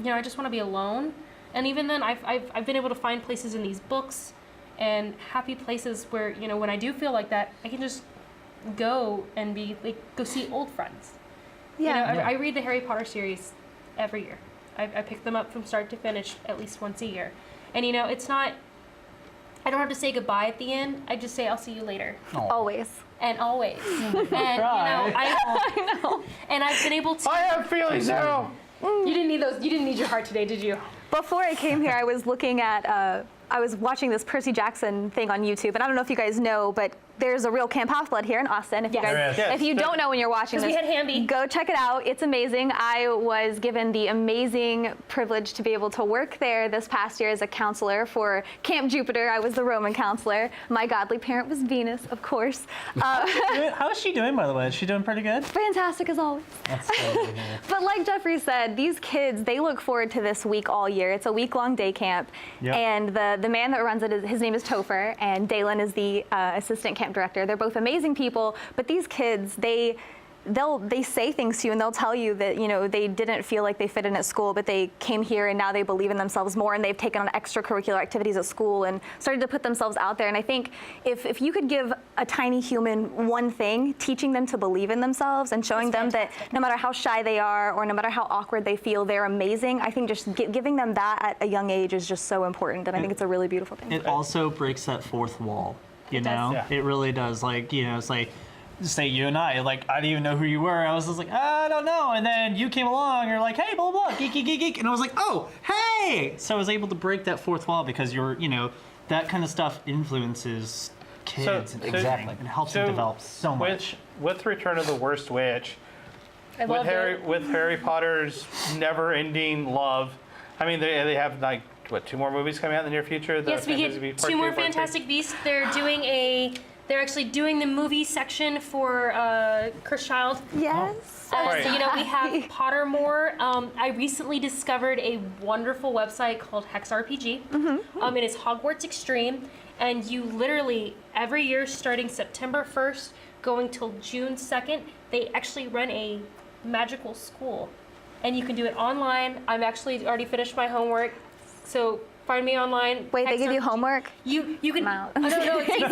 Speaker 9: I just want to be alone. And even then, I've been able to find places in these books and happy places where, when I do feel like that, I can just go and go see old friends.
Speaker 7: Yeah.
Speaker 9: I read the Harry Potter series every year. I pick them up from start to finish at least once a year. And, it's not, I don't have to say goodbye at the end. I just say, I'll see you later.
Speaker 7: Always.
Speaker 9: And always. And, I know. And I've been able to.
Speaker 1: I have feelings now.
Speaker 9: You didn't need your heart today, did you?
Speaker 7: Before I came here, I was looking at, I was watching this Percy Jackson thing on YouTube, and I don't know if you guys know, but there's a real Camp Half-Blood here in Austin. If you don't know when you're watching this,
Speaker 9: we had Hamby.
Speaker 7: go check it out. It's amazing. I was given the amazing privilege to be able to work there this past year as a counselor for Camp Jupiter. I was the Roman counselor. My godly parent was Venus, of course.
Speaker 5: How is she doing, by the way? Is she doing pretty good?
Speaker 7: Fantastic as always.
Speaker 5: That's good to hear.
Speaker 7: But like Jeffrey said, these kids, they look forward to this week all year. It's a week-long day camp.
Speaker 5: Yep.
Speaker 7: And the man that runs it, his name is Topher, and Dalen is the assistant camp director. They're both amazing people, but these kids, they say things to you, and they'll tell you that, they didn't feel like they fit in at school, but they came here and now they believe in themselves more, and they've taken on extracurricular activities at school and started to put themselves out there. And I think if you could give a tiny human one thing, teaching them to believe in themselves and showing them that no matter how shy they are or no matter how awkward they feel, they're amazing, I think just giving them that at a young age is just so important, and I think it's a really beautiful thing.
Speaker 5: It also breaks that fourth wall, you know?
Speaker 1: Yeah.
Speaker 5: It really does. It's like, say you and I didn't even know who you were. I was just like, I don't know. And then you came along, you're like, hey, blah, blah, blah, geek, geek, geek, geek. And I was like, oh, hey! So I was able to break that fourth wall because that kind of stuff influences kids and everything, and helps them develop so much.
Speaker 1: With Return of the Worst Witch,
Speaker 9: With
Speaker 1: Harry Potter's never-ending love, I mean, they have 2 more movies coming out in the near future?
Speaker 9: Yes, we get 2 more Fantastic Beasts. They're actually doing the movie section for Cursed Child.
Speaker 7: Yes.
Speaker 1: Right.
Speaker 9: So, we have Pottermore. I recently discovered a wonderful website called Hex RPG. It is Hogwarts Extreme, and you literally, every year starting September 1st, going till June 2nd, they actually run a magical school. And you can do it online. I've actually already finished my homework, so find me online.
Speaker 7: Wait, they give you homework?
Speaker 9: You can.
Speaker 7: Wow.
Speaker 9: Oh, no, it's easy.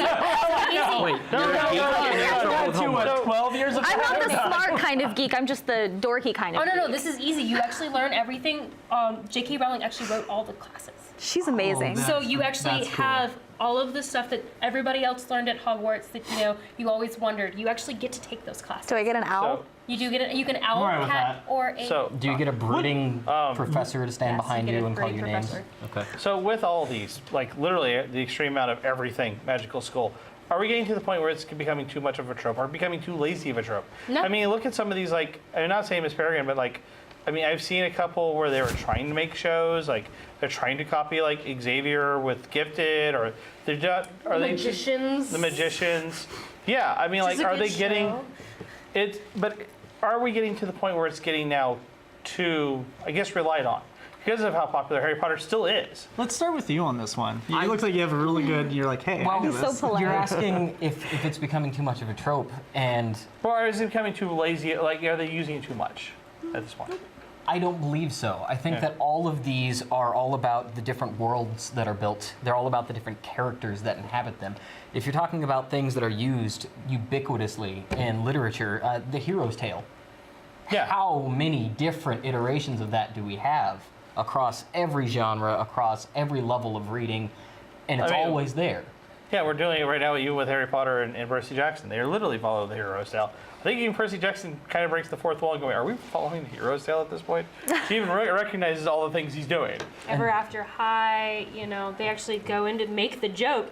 Speaker 8: Wait, you're a geek and you have trouble with homework.
Speaker 5: 12 years of
Speaker 7: I'm not the smart kind of geek. I'm just the dorky kind of
Speaker 9: Oh, no,
Speaker 7: geek.
Speaker 9: this is easy. You actually learn everything. J.K. Rowling actually wrote all the classes.
Speaker 7: She's amazing.
Speaker 5: Oh,
Speaker 9: So you actually
Speaker 5: that's cool.
Speaker 9: have all of the stuff that everybody else learned at Hogwarts that you always wondered. You actually get to take those classes.
Speaker 7: Do I get an owl?
Speaker 1: So,
Speaker 9: You do get you can owl,
Speaker 5: Right with
Speaker 9: cat,
Speaker 5: that.
Speaker 9: or a.
Speaker 1: so,
Speaker 8: Do you get a brooding professor to stand
Speaker 9: Yes,
Speaker 8: behind
Speaker 9: you get
Speaker 8: you
Speaker 9: a
Speaker 8: and call
Speaker 9: brooding
Speaker 8: you names?
Speaker 9: professor.
Speaker 8: Okay.
Speaker 1: so with all these, like literally the extreme amount of everything magical school, are we getting to the point where it's becoming too much of a trope or becoming too lazy of a trope?
Speaker 9: No.
Speaker 1: I mean, look at some of these, like, I'm not saying Miss Peregrine, but like, I mean, I've seen a couple where they were trying to make shows, like they're trying to copy like Xavier with Gifted, or they're just, are they
Speaker 9: Magicians.
Speaker 1: the magicians? Yeah, I mean,
Speaker 9: Which is
Speaker 1: like,
Speaker 9: a
Speaker 1: are
Speaker 9: good
Speaker 1: they getting
Speaker 9: show.
Speaker 1: it? But are we getting to the point where it's getting now too, I guess, relied on because of how popular Harry Potter still is?
Speaker 5: Let's start with you on this one. You look like you have a really good. You're like, hey, I
Speaker 8: Well,
Speaker 5: know
Speaker 7: He's so
Speaker 5: this.
Speaker 7: polite.
Speaker 8: You're asking if it's becoming too much of a trope, and
Speaker 1: Or is it becoming too lazy? Like, are they using it too much at this point?
Speaker 8: I don't believe so. I think
Speaker 1: Yeah.
Speaker 8: that all of these are all about the different worlds that are built. They're all about the different characters that inhabit them. If you're talking about things that are used ubiquitously in literature, the hero's tale.
Speaker 1: Yeah.
Speaker 8: How many different iterations of that do we have across every genre, across every level of reading, and it's
Speaker 1: I mean,
Speaker 8: always there.
Speaker 1: Yeah, we're doing it right now with you with Harry Potter and Percy Jackson. They literally follow the hero's tale. I think even Percy Jackson kind of breaks the fourth wall and going, are we following the hero's tale at this point? She even recognizes all the things he's doing.
Speaker 9: Ever After High, they actually go in to make the joke.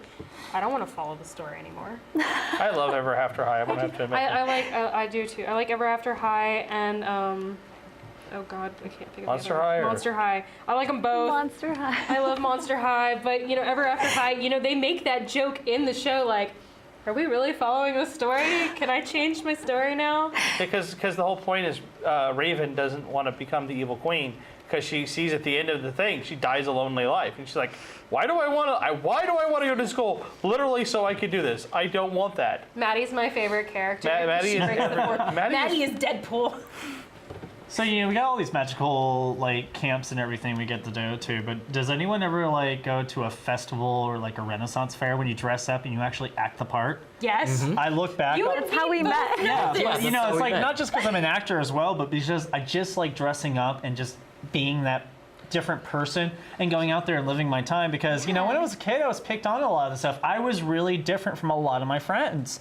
Speaker 9: I don't want to follow the story anymore.
Speaker 1: I love Ever After High, I'm going to have to admit that.
Speaker 9: I do too. I like Ever After High and oh God, I can't think of
Speaker 1: Monster
Speaker 9: the other one.
Speaker 1: High or-
Speaker 9: Monster High. I like them both.
Speaker 7: Monster High.
Speaker 9: I love Monster High, but Ever After High, they make that joke in the show, like, are we really following the story? Can I change my story now?
Speaker 1: Because the whole point is Raven doesn't want to become the evil queen because she sees at the end of the thing she dies a lonely life, and she's like, why do I want to go to school literally so I could do this? I don't want that.
Speaker 9: Maddie's my favorite character.
Speaker 1: Maddie
Speaker 9: She
Speaker 1: is
Speaker 9: breaks the fourth-
Speaker 1: Maddie
Speaker 9: Maddie is Deadpool.
Speaker 5: So we got all these magical like camps and everything we get to go to, but does anyone ever like go to a festival or like a Renaissance fair when you dress up and you actually act the part?
Speaker 9: Yes.
Speaker 5: I look back.
Speaker 7: That's how we met.
Speaker 5: Yeah,
Speaker 8: Yeah,
Speaker 5: but
Speaker 8: that's how
Speaker 5: it's
Speaker 8: we
Speaker 5: like
Speaker 8: met.
Speaker 5: not just because I'm an actor as well, but because I just like dressing up and just being that different person and going out there and living my time. Because when I was a kid, I was picked on a lot of the stuff. I was really different from a lot of my friends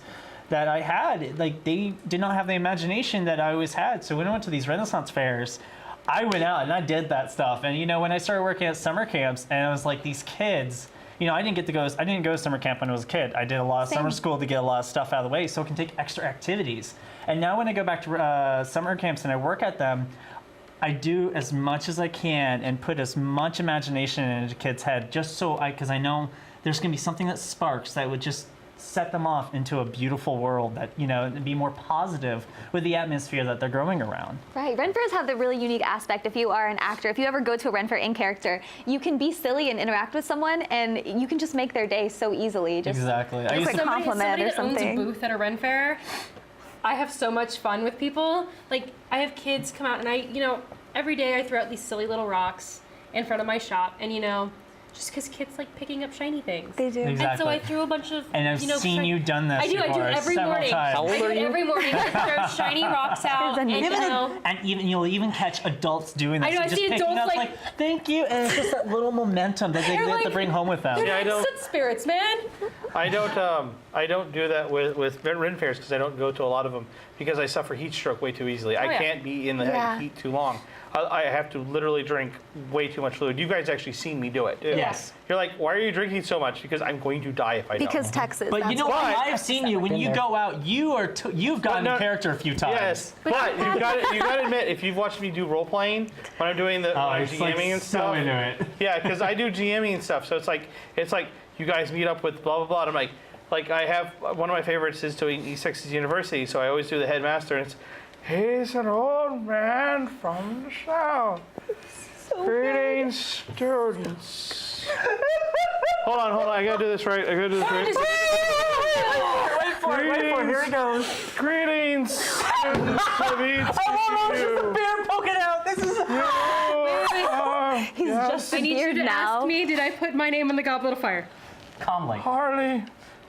Speaker 5: that I had. Like they did not have the imagination that I always had. So when I went to these Renaissance fairs, I went out and I did that stuff. And when I started working at summer camps, and I was like these kids. I didn't go to summer camp when I was a kid. I did a lot of summer school to get a lot of stuff out of the way so I can take extra activities. And now when I go back to summer camps and I work at them, I do as much as I can and put as much imagination into kids' head just because I know there's going to be something that sparks that would just set them off into a beautiful world that, and be more positive with the atmosphere that they're growing around.
Speaker 7: Right. Ren fairs have the really unique aspect. If you are an actor, if you ever go to a Ren fair in character, you can be silly and interact with someone, and you can just make their day so easily. Just
Speaker 5: Exactly.
Speaker 7: It's like
Speaker 9: Somebody
Speaker 7: compliment or
Speaker 9: that owns a
Speaker 7: something.
Speaker 9: booth at a Ren fair. I have so much fun with people. Like, I have kids come out, and every day I throw out these silly little rocks in front of my shop, and just because kids like picking up shiny things.
Speaker 7: They do.
Speaker 5: Exactly.
Speaker 9: And so I threw a bunch of.
Speaker 5: And I've seen you done this
Speaker 9: I do
Speaker 5: before
Speaker 9: every
Speaker 5: several
Speaker 9: morning.
Speaker 5: times.
Speaker 8: How old
Speaker 9: I do
Speaker 8: are
Speaker 9: it
Speaker 8: you?
Speaker 9: every morning. I throw shiny rocks out, and
Speaker 5: And even you'll even catch adults doing this.
Speaker 9: I know,
Speaker 5: and
Speaker 9: I
Speaker 5: just
Speaker 9: see
Speaker 5: picking
Speaker 9: adults
Speaker 5: up,
Speaker 9: like-
Speaker 5: thank you, and it's just that little momentum that they
Speaker 9: They're
Speaker 5: get to
Speaker 9: like-
Speaker 5: bring home with them.
Speaker 9: they're
Speaker 1: Yeah, I don't-
Speaker 9: good spirits, man.
Speaker 1: I don't do that with Ren fairs because I don't go to a lot of them because I suffer heat stroke way too easily. I
Speaker 9: yeah.
Speaker 1: can't be in the
Speaker 7: Yeah.
Speaker 1: heat too long. I have to literally drink way too much fluid. You guys actually seen me do it. Too.
Speaker 5: Yes.
Speaker 1: You're like, why are you drinking so much? Because I'm going to die if I
Speaker 7: Because
Speaker 1: don't.
Speaker 7: Texas.
Speaker 5: But
Speaker 7: that's
Speaker 5: what?
Speaker 1: But-
Speaker 5: I've seen you when
Speaker 8: Been
Speaker 5: you
Speaker 8: there.
Speaker 5: go out. You've gotten
Speaker 1: no-
Speaker 5: in character a few times.
Speaker 1: Yes, but you got to admit, if you've watched me do role playing when I'm doing when I'm
Speaker 5: it's
Speaker 1: GMing
Speaker 5: like
Speaker 1: and
Speaker 5: so
Speaker 1: stuff.
Speaker 5: into it.
Speaker 1: Yeah, because I do GMing and stuff. So it's like you guys meet up with blah blah blah. And I'm like I have one of my favorites is doing East Texas University. So I always do the headmaster, and it's he's an old man from the south. Greetings, students. Hold on. I gotta do this right.
Speaker 5: Wait for it. Here it goes.
Speaker 1: Greetings, students of East
Speaker 5: Oh, bear poking out. This is.
Speaker 7: He's just a
Speaker 9: I need you
Speaker 7: beard
Speaker 9: to
Speaker 7: now.
Speaker 9: ask me, did I put my name in the Goblet of Fire?
Speaker 5: Calmly.
Speaker 1: Harley,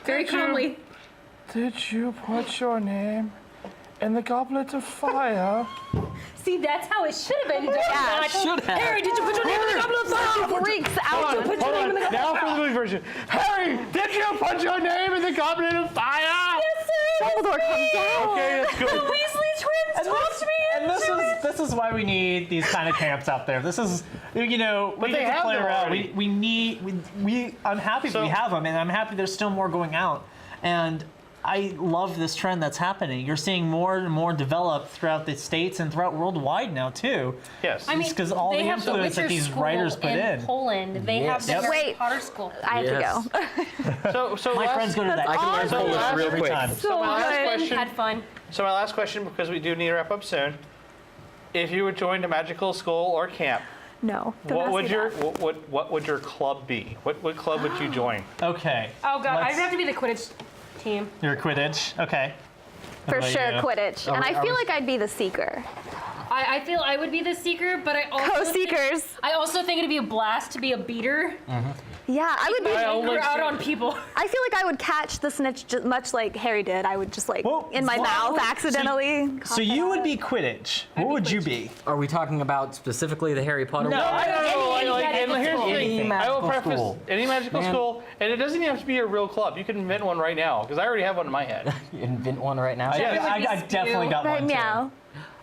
Speaker 9: Very calmly.
Speaker 1: did you put your name in the goblet of fire?
Speaker 3: See, that's how it should have been done.
Speaker 7: Yeah,
Speaker 3: not,
Speaker 8: should have.
Speaker 3: Harry, did you put your name in the goblet of fire?
Speaker 7: Freaks
Speaker 1: Hold
Speaker 7: out.
Speaker 1: on, hold on. Now for the movie version. Harry, did you put your name in the Goblet of Fire?
Speaker 3: Yes, sir.
Speaker 7: Dumbledore comes down.
Speaker 1: Okay, that's
Speaker 3: The
Speaker 1: good.
Speaker 3: Weasley twins talked me
Speaker 5: And this is why we need these kind of camps out there. This is, you know, we
Speaker 1: they
Speaker 5: get to
Speaker 1: have
Speaker 5: play
Speaker 1: them
Speaker 5: around.
Speaker 1: already.
Speaker 5: I'm happy
Speaker 1: So-
Speaker 5: we have them, and I'm happy there's still more going out. And I love this trend that's happening. You're seeing more and more develop throughout the states and throughout worldwide now too.
Speaker 1: Yes.
Speaker 3: I mean,
Speaker 5: It's 'cause all
Speaker 3: they
Speaker 5: the
Speaker 3: have the
Speaker 5: influence that
Speaker 3: Witcher
Speaker 5: these
Speaker 3: school
Speaker 5: writers put in.
Speaker 3: Poland. They have the
Speaker 8: Yes.
Speaker 3: Harry
Speaker 7: Wait.
Speaker 3: Potter school.
Speaker 7: I have
Speaker 8: Yes.
Speaker 7: to go.
Speaker 1: So
Speaker 5: My
Speaker 1: last,
Speaker 5: friends go to that.
Speaker 8: I can learn
Speaker 1: So
Speaker 8: Polish
Speaker 1: last-
Speaker 8: real
Speaker 5: every
Speaker 8: quick.
Speaker 5: time.
Speaker 1: So my last
Speaker 7: good.
Speaker 1: question.
Speaker 3: Had fun.
Speaker 1: So my last question, because we do need to wrap up soon. If you were joined a magical school or camp,
Speaker 7: No. don't
Speaker 1: what
Speaker 7: ask
Speaker 1: would
Speaker 7: me
Speaker 1: your
Speaker 7: that.
Speaker 1: what would your club be? What club would you join?
Speaker 5: Okay.
Speaker 3: Oh god,
Speaker 5: Let's-
Speaker 3: I'd have to be the Quidditch team.
Speaker 5: You're Quidditch. Okay.
Speaker 7: For
Speaker 5: about
Speaker 7: sure,
Speaker 5: you?
Speaker 7: Quidditch. And I feel like I'd be the seeker.
Speaker 3: I feel I would be the seeker, but I also
Speaker 7: Co-seekers.
Speaker 3: I also think it'd be a blast to be a beater.
Speaker 7: Yeah, I would be.
Speaker 1: I only
Speaker 3: Anger out
Speaker 1: see-
Speaker 3: on people.
Speaker 7: I feel like I would catch the snitch just much like Harry did. I would just like
Speaker 5: Well,
Speaker 7: in my
Speaker 5: what
Speaker 7: mouth
Speaker 5: would-
Speaker 7: accidentally.
Speaker 5: So you would be Quidditch. What would you be?
Speaker 8: Are we talking about specifically the Harry Potter?
Speaker 5: No,
Speaker 8: one?
Speaker 5: I don't know.
Speaker 1: And
Speaker 3: magical
Speaker 1: here's the
Speaker 3: school.
Speaker 1: thing. I will
Speaker 8: Magical
Speaker 1: preface
Speaker 8: school.
Speaker 1: any magical
Speaker 8: Man.
Speaker 1: school, and it doesn't even have to be a real club. You can invent one right now, because I already have one in my head.
Speaker 8: Invent one right now.
Speaker 5: I definitely got
Speaker 7: Right
Speaker 5: one too.
Speaker 7: meow.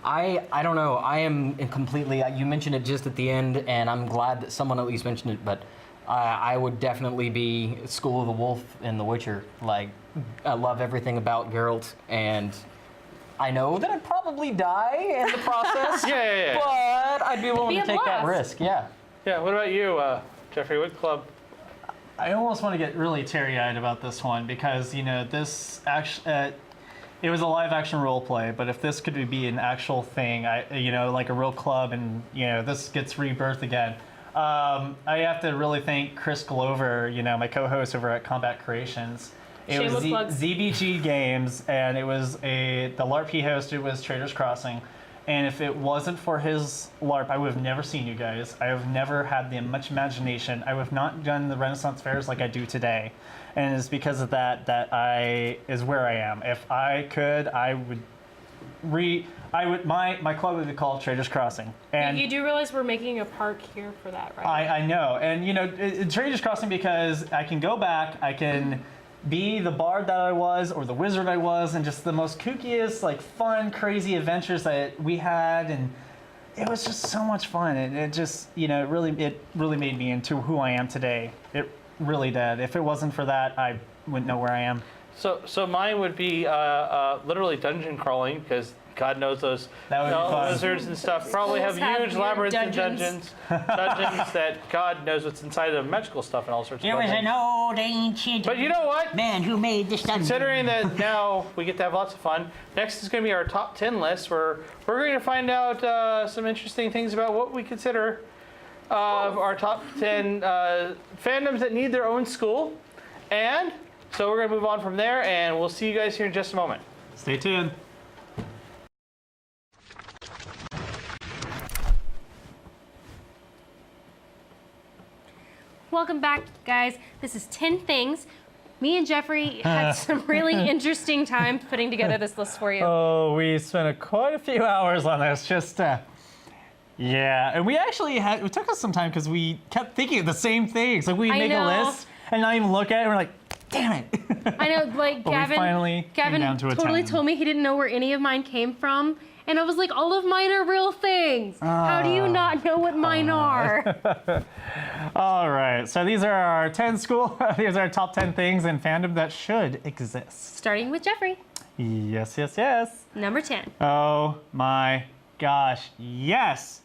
Speaker 8: I don't know. I am completely. You mentioned it just at the end, and I'm glad that someone at least mentioned it. But I would definitely be School of the Wolf in The Witcher. Like, I love everything about Geralt, and I know that I'd probably die in the process.
Speaker 1: Yeah.
Speaker 8: But I'd be willing
Speaker 3: Be
Speaker 8: to
Speaker 3: a
Speaker 8: take that
Speaker 3: blast.
Speaker 8: risk. Yeah.
Speaker 1: Yeah. What about you, Jeffrey? What club?
Speaker 5: I almost want to get really teary-eyed about this one because, you know, this actually, it was a live-action role play, but if this could be an actual thing, you know, like a real club, and you know, this gets rebirth again. I have to really thank Chris Glover, you know, my co-host over at Combat Creations. It was
Speaker 3: Shameless plugs.
Speaker 5: ZBG Games, and it was the LARP he hosted was Traders Crossing. And if it wasn't for his LARP, I would have never seen you guys. I have never had much imagination. I would have not done the Renaissance fairs like I do today. And it's because of that is where I am. If I could, my club would be called Traders Crossing. And
Speaker 3: You do realize we're making a park here for that, right?
Speaker 5: I know. And you know, Traders Crossing because I can go back, I can be the bard that I was or the wizard I was, and just the most kookiest, like fun, crazy adventures that we had, and it was just so much fun. And it just, you know, it really made me into who I am today. It really did. If it wasn't for that, I wouldn't know where I am.
Speaker 1: So mine would be literally dungeon crawling, because God knows those
Speaker 5: That would be fun.
Speaker 1: wizards and stuff probably have
Speaker 3: Schools have
Speaker 1: huge
Speaker 3: weird
Speaker 1: labyrinths and
Speaker 3: dungeons.
Speaker 1: dungeons that God knows what's inside of magical stuff and all sorts of
Speaker 10: There was
Speaker 1: dungeons.
Speaker 10: an old ancient
Speaker 1: But you know what?
Speaker 10: man who made this dungeon.
Speaker 1: Considering that now we get to have lots of fun, next is going to be our top 10 list, where we're going to find out some interesting things about what we consider our top 10 fandoms that need their own school. And so we're going to move on from there, and we'll see you guys here in just a moment.
Speaker 5: Stay tuned.
Speaker 3: Welcome back, guys. This is 10 things. Me and Jeffrey had some really interesting times putting together this list for you.
Speaker 5: Oh, we spent quite a few hours on this. Just, yeah. And we actually it took us some time because we kept thinking of the same things. Like, we
Speaker 3: I
Speaker 5: make
Speaker 3: know.
Speaker 5: a list and not even look at it, and we're like, damn it.
Speaker 3: I know, like
Speaker 5: But we finally came
Speaker 3: Gavin
Speaker 5: down to a
Speaker 3: totally
Speaker 5: 10.
Speaker 3: told me he didn't know where any of mine came from. And I was like, all of mine are real things. How do you not know what mine are?
Speaker 5: All right. So these are our 10 these are our top 10 things in fandom that should exist.
Speaker 3: Starting with Jeffrey,
Speaker 5: Yes, yes, yes.
Speaker 3: number 10.
Speaker 5: Oh my gosh. Yes.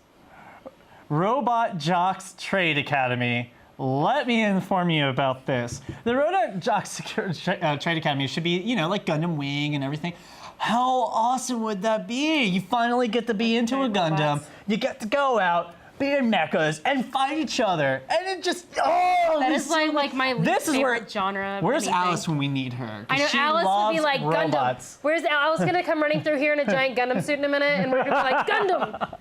Speaker 5: Robot Jocks Trade Academy. Let me inform you about this. The Robot Jocks Trade Academy should be, you know, like Gundam Wing and everything. How awesome would that be? You finally get to be into a Gundam.
Speaker 3: robots.
Speaker 5: You get to go out, be in mechas, and fight each other. And it just, oh,
Speaker 3: That
Speaker 5: it's
Speaker 3: is
Speaker 5: so
Speaker 3: like my least
Speaker 5: This is where-
Speaker 3: favorite genre. of
Speaker 5: Where's
Speaker 3: anything.
Speaker 5: Alice when we need her? 'Cause
Speaker 3: I know
Speaker 5: she
Speaker 3: Alice would
Speaker 5: loves
Speaker 3: be like
Speaker 5: robots.
Speaker 3: Gundam. Where's Alice gonna come running through here in a giant Gundam suit in a minute, and we're gonna be like Gundam.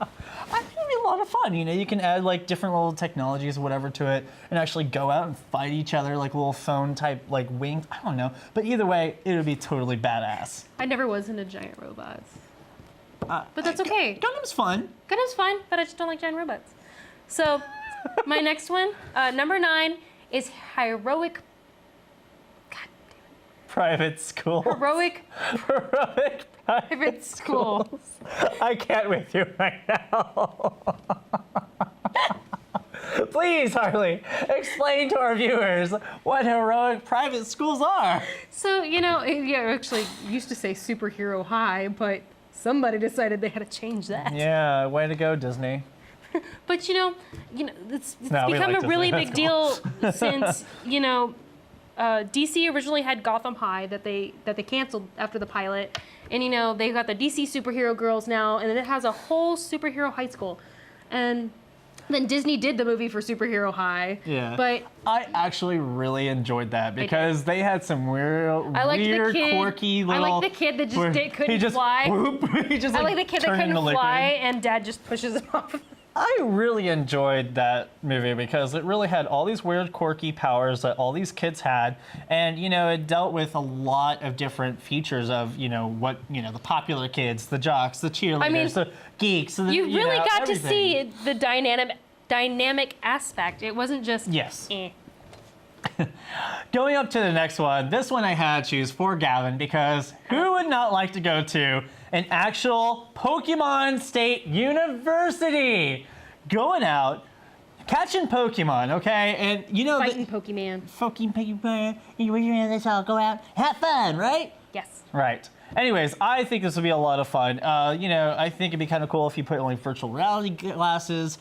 Speaker 5: I think it'd be a lot of fun. You know, you can add like different little technologies or whatever to it, and actually go out and fight each other like little phone type like wings. I don't know, but either way, it would be totally badass.
Speaker 3: I never was into giant robots. But that's okay.
Speaker 5: Gundam's fun.
Speaker 3: Gundam's fine, but I just don't like giant robots. So, my next one, number 9, is heroic.
Speaker 5: Private school.
Speaker 3: Heroic
Speaker 5: Heroic
Speaker 3: private schools.
Speaker 5: I can't with you right now. Please, Harley, explain to our viewers what heroic private schools are.
Speaker 3: So, yeah, actually used to say superhero high, but somebody decided they had to change that.
Speaker 5: Yeah, way to go, Disney.
Speaker 3: But it's
Speaker 5: No, we
Speaker 3: become
Speaker 5: like
Speaker 3: a really
Speaker 5: Disney.
Speaker 3: big deal since DC originally had Gotham High that they canceled after the pilot, and they got the DC superhero girls now, and then it has a whole superhero high school, and then Disney did the movie for Superhero High.
Speaker 5: Yeah.
Speaker 3: But
Speaker 5: I actually really enjoyed that because they had some weird,
Speaker 3: I liked the kid.
Speaker 5: quirky little.
Speaker 3: I like the kid that couldn't
Speaker 5: he just,
Speaker 3: fly.
Speaker 5: Whoop, he just,
Speaker 3: I like the kid that
Speaker 5: turned
Speaker 3: couldn't
Speaker 5: into
Speaker 3: fly,
Speaker 5: liquid.
Speaker 3: and Dad just pushes him off.
Speaker 5: I really enjoyed that movie because it really had all these weird, quirky powers that all these kids had, and it dealt with a lot of different features of what the popular kids, the jocks, the cheerleaders, the geeks. The,
Speaker 3: You really got
Speaker 5: everything.
Speaker 3: to see the dynamic aspect. It wasn't just
Speaker 5: Yes.
Speaker 3: eh.
Speaker 5: Going up to the next one, this one I had to choose for Gavin because who would not like to go to an actual Pokemon State University? Going out, catching Pokemon, okay? And
Speaker 3: Fighting Pokemon.
Speaker 5: Fucking Pokemon, let's all go out, have fun, right?
Speaker 3: Yes.
Speaker 5: Right. Anyways, I think this would be a lot of fun. I think it'd be kind of cool if you put like virtual reality glasses,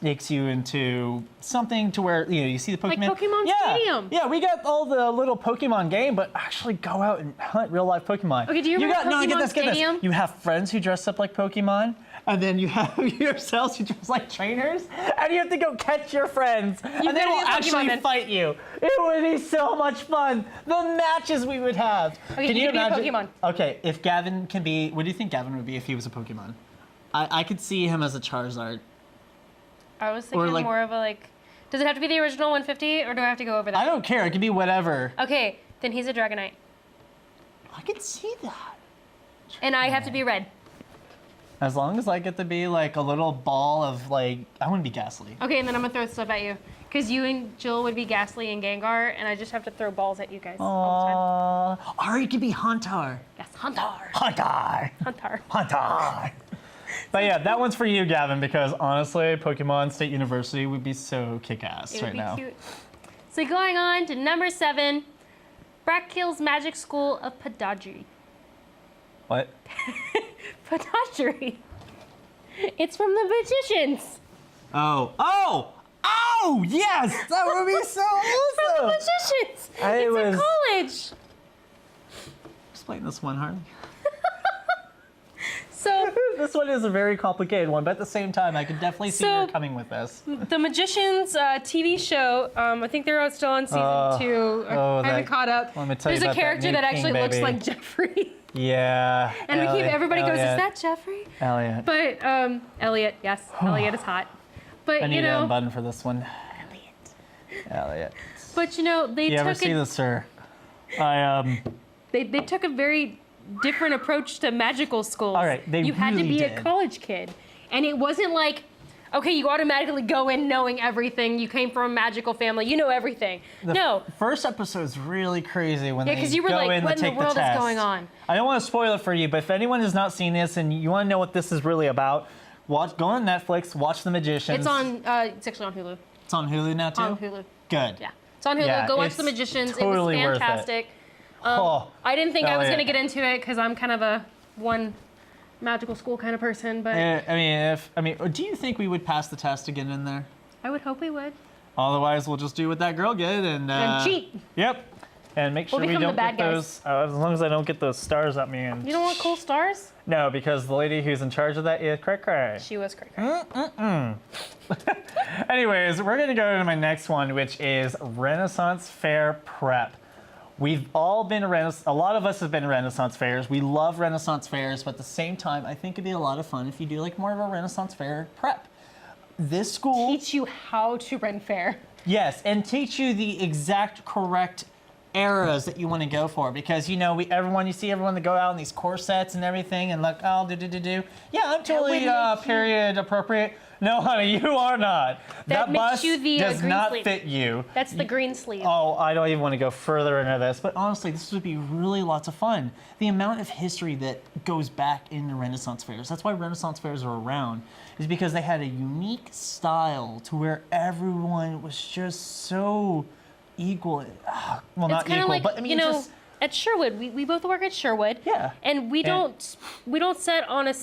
Speaker 5: takes you into something to where you see the Pokemon.
Speaker 3: Like Pokemon Stadium.
Speaker 5: Yeah, we got all the little Pokemon game, but actually go out and hunt real life Pokemon.
Speaker 3: Okay, do you remember Pokemon
Speaker 5: get
Speaker 3: Stadium?
Speaker 5: this. You have friends who dress up like Pokemon, and then you have yourselves who dress like trainers, and you have to go catch your friends, and they
Speaker 3: gotta
Speaker 5: will
Speaker 3: be Pokemon
Speaker 5: actually
Speaker 3: then.
Speaker 5: fight you. It would be so much fun. The matches we would have.
Speaker 3: Okay,
Speaker 5: Can
Speaker 3: you
Speaker 5: you
Speaker 3: can be a
Speaker 5: imagine?
Speaker 3: Pokemon.
Speaker 5: Okay, if Gavin can be, what do you think Gavin would be if he was a Pokemon? I could see him as a Charizard.
Speaker 3: I was thinking
Speaker 5: like-
Speaker 3: more of a does it have to be the original 150 or do I have to go over that?
Speaker 5: I don't care. It could be whatever.
Speaker 3: Okay, then he's a Dragonite.
Speaker 5: I could see that.
Speaker 3: And I have to be red.
Speaker 5: As long as I get to be like a little ball of I want to be Ghastly.
Speaker 3: Okay, and then I'm gonna throw stuff at you. Because you and Jill would be Ghastly and Gengar, and I just have to throw balls at you guys all
Speaker 5: Aww. Or you could be Hauntar.
Speaker 3: the time. Yes, Hunter.
Speaker 5: Hauntar.
Speaker 3: Hunter.
Speaker 5: Hauntar. But yeah, that one's for you, Gavin, because honestly, Pokemon State University would be so kick-ass
Speaker 3: It
Speaker 5: right
Speaker 3: would be
Speaker 5: now.
Speaker 3: cute. So going on to number 7, Brackhill's Magic School of Pedagogy.
Speaker 5: What?
Speaker 3: Pedagogy. It's from the Magicians.
Speaker 5: Oh, yes! That would be so
Speaker 3: From the
Speaker 5: awesome!
Speaker 3: Magicians.
Speaker 5: I
Speaker 3: It's
Speaker 5: was-
Speaker 3: a college.
Speaker 5: Explain this one, Harley.
Speaker 3: So
Speaker 5: This one is a very complicated one, but at the same time, I could definitely see where you're coming with this.
Speaker 3: the Magicians TV show, I think they're still on season 2. I haven't
Speaker 5: that-
Speaker 3: caught up.
Speaker 5: let me tell you
Speaker 3: There's a
Speaker 5: about that
Speaker 3: character
Speaker 5: new
Speaker 3: that actually
Speaker 5: king,
Speaker 3: looks
Speaker 5: baby.
Speaker 3: like Jeffrey.
Speaker 5: Yeah.
Speaker 3: And everybody goes, is
Speaker 5: Elliot.
Speaker 3: that Jeffrey?
Speaker 5: Elliot.
Speaker 3: But Elliot, yes, Elliot is hot. But
Speaker 5: I need to unbutton for this one. Elliot.
Speaker 3: but they
Speaker 5: You ever
Speaker 3: took
Speaker 5: see this, sir?
Speaker 3: they took a very different approach to magical schools.
Speaker 5: All right, they
Speaker 3: you had to
Speaker 5: really
Speaker 3: be a
Speaker 5: did.
Speaker 3: college kid, and it wasn't like, okay, you automatically go in knowing everything. You came from a magical family, you know everything. No,
Speaker 5: First episode's really crazy when
Speaker 3: Yeah,
Speaker 5: they
Speaker 3: 'cause you were
Speaker 5: go
Speaker 3: like,
Speaker 5: in
Speaker 3: what
Speaker 5: to
Speaker 3: in the
Speaker 5: take
Speaker 3: world is
Speaker 5: test.
Speaker 3: going on?
Speaker 5: I don't want to spoil it for you, but if anyone has not seen this and you want to know what this is really about, go on Netflix, watch The Magicians.
Speaker 3: it's on. It's actually on Hulu.
Speaker 5: It's on Hulu now too.
Speaker 3: On Hulu.
Speaker 5: Good.
Speaker 3: Yeah, it's on Hulu.
Speaker 5: Yeah,
Speaker 3: Go watch
Speaker 5: it's
Speaker 3: The Magicians.
Speaker 5: totally
Speaker 3: it was
Speaker 5: worth it.
Speaker 3: fantastic.
Speaker 5: Oh,
Speaker 3: I didn't think I was
Speaker 5: Elliot.
Speaker 3: gonna get into it because I'm kind of a one magical school kind of person, but
Speaker 5: do you think we would pass the test to get in there?
Speaker 3: I would hope we would.
Speaker 5: Otherwise, we'll just do what that girl did and
Speaker 3: cheat.
Speaker 5: Yep. And make sure
Speaker 3: We'll
Speaker 5: we
Speaker 3: become the
Speaker 5: don't
Speaker 3: bad
Speaker 5: get
Speaker 3: guys.
Speaker 5: those. As long as I don't get those stars at me. And
Speaker 3: You don't want cool stars?
Speaker 5: No, because the lady who's in charge of that is cray.
Speaker 3: She was crazy.
Speaker 5: Anyways, we're gonna go to my next one, which is Renaissance Fair Prep. We've all been a lot of us have been to Renaissance fairs. We love Renaissance fairs, but at the same time, I think it'd be a lot of fun if you do like more of a Renaissance Fair prep. This school,
Speaker 3: Teach you how to run fair.
Speaker 5: yes, and teach you the exact correct eras that you want to go for, because you know you see everyone that go out in these corsets and everything and look yeah, I'm totally period appropriate. No, honey, you are not.
Speaker 6: That makes
Speaker 5: bust
Speaker 6: you the,
Speaker 5: does
Speaker 6: green
Speaker 5: not
Speaker 6: sleeve.
Speaker 5: fit you.
Speaker 6: That's the green sleeve.
Speaker 5: Oh, I don't even want to go further into this, but honestly, this would be really lots of fun. The amount of history that goes back in the Renaissance fairs, that's why Renaissance fairs are around, is because they had a unique style to where everyone was just so equal. Well, not
Speaker 6: It's kind of
Speaker 5: equal,
Speaker 6: like,
Speaker 5: but I mean, just
Speaker 6: at Sherwood, we both work at Sherwood.
Speaker 5: Yeah.
Speaker 6: And we don't set on a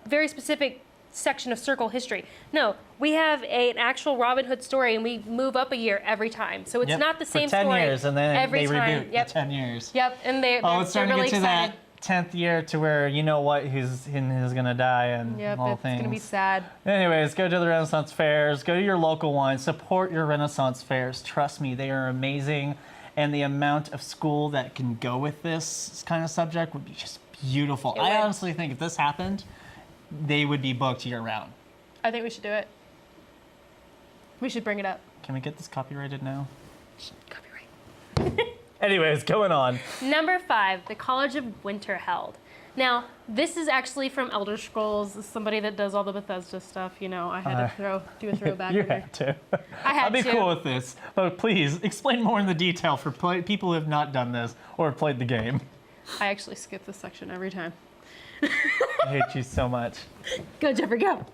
Speaker 6: very specific section of circle history. No, we have an actual Robin Hood story, and we move up a year every time. So it's not the same
Speaker 5: for 10
Speaker 6: story
Speaker 5: years, and then
Speaker 6: every
Speaker 5: they
Speaker 6: time.
Speaker 5: reboot
Speaker 6: Yep.
Speaker 5: for 10 years.
Speaker 6: Yep. And they're
Speaker 5: It's starting
Speaker 6: really
Speaker 5: to get to
Speaker 6: excited.
Speaker 5: that 10th year to where you know what, he's gonna die and
Speaker 9: Yep,
Speaker 5: all
Speaker 9: it's
Speaker 5: things.
Speaker 9: gonna be sad.
Speaker 5: Anyways, go to the Renaissance fairs, go to your local ones, support your Renaissance fairs. Trust me, they are amazing. And the amount of school that can go with this kind of subject would be just beautiful. I honestly think if this happened, they would be booked year round.
Speaker 9: I think we should do it. We should bring it up.
Speaker 5: Can we get this copyrighted now?
Speaker 6: Copyright.
Speaker 5: Anyways, going on.
Speaker 6: Number 5, the College of Winter held. Now, this is actually from Elder Scrolls. Somebody that does all the Bethesda stuff. You know, I had to do a throwback.
Speaker 5: You
Speaker 6: over.
Speaker 5: had to.
Speaker 6: I had
Speaker 5: I'd be
Speaker 6: to.
Speaker 5: cool with this, but please explain more in the detail for people who have not done this or have played the game.
Speaker 9: I actually skip this section every time.
Speaker 5: I hate you so much.
Speaker 6: Go, Jeffrey, go.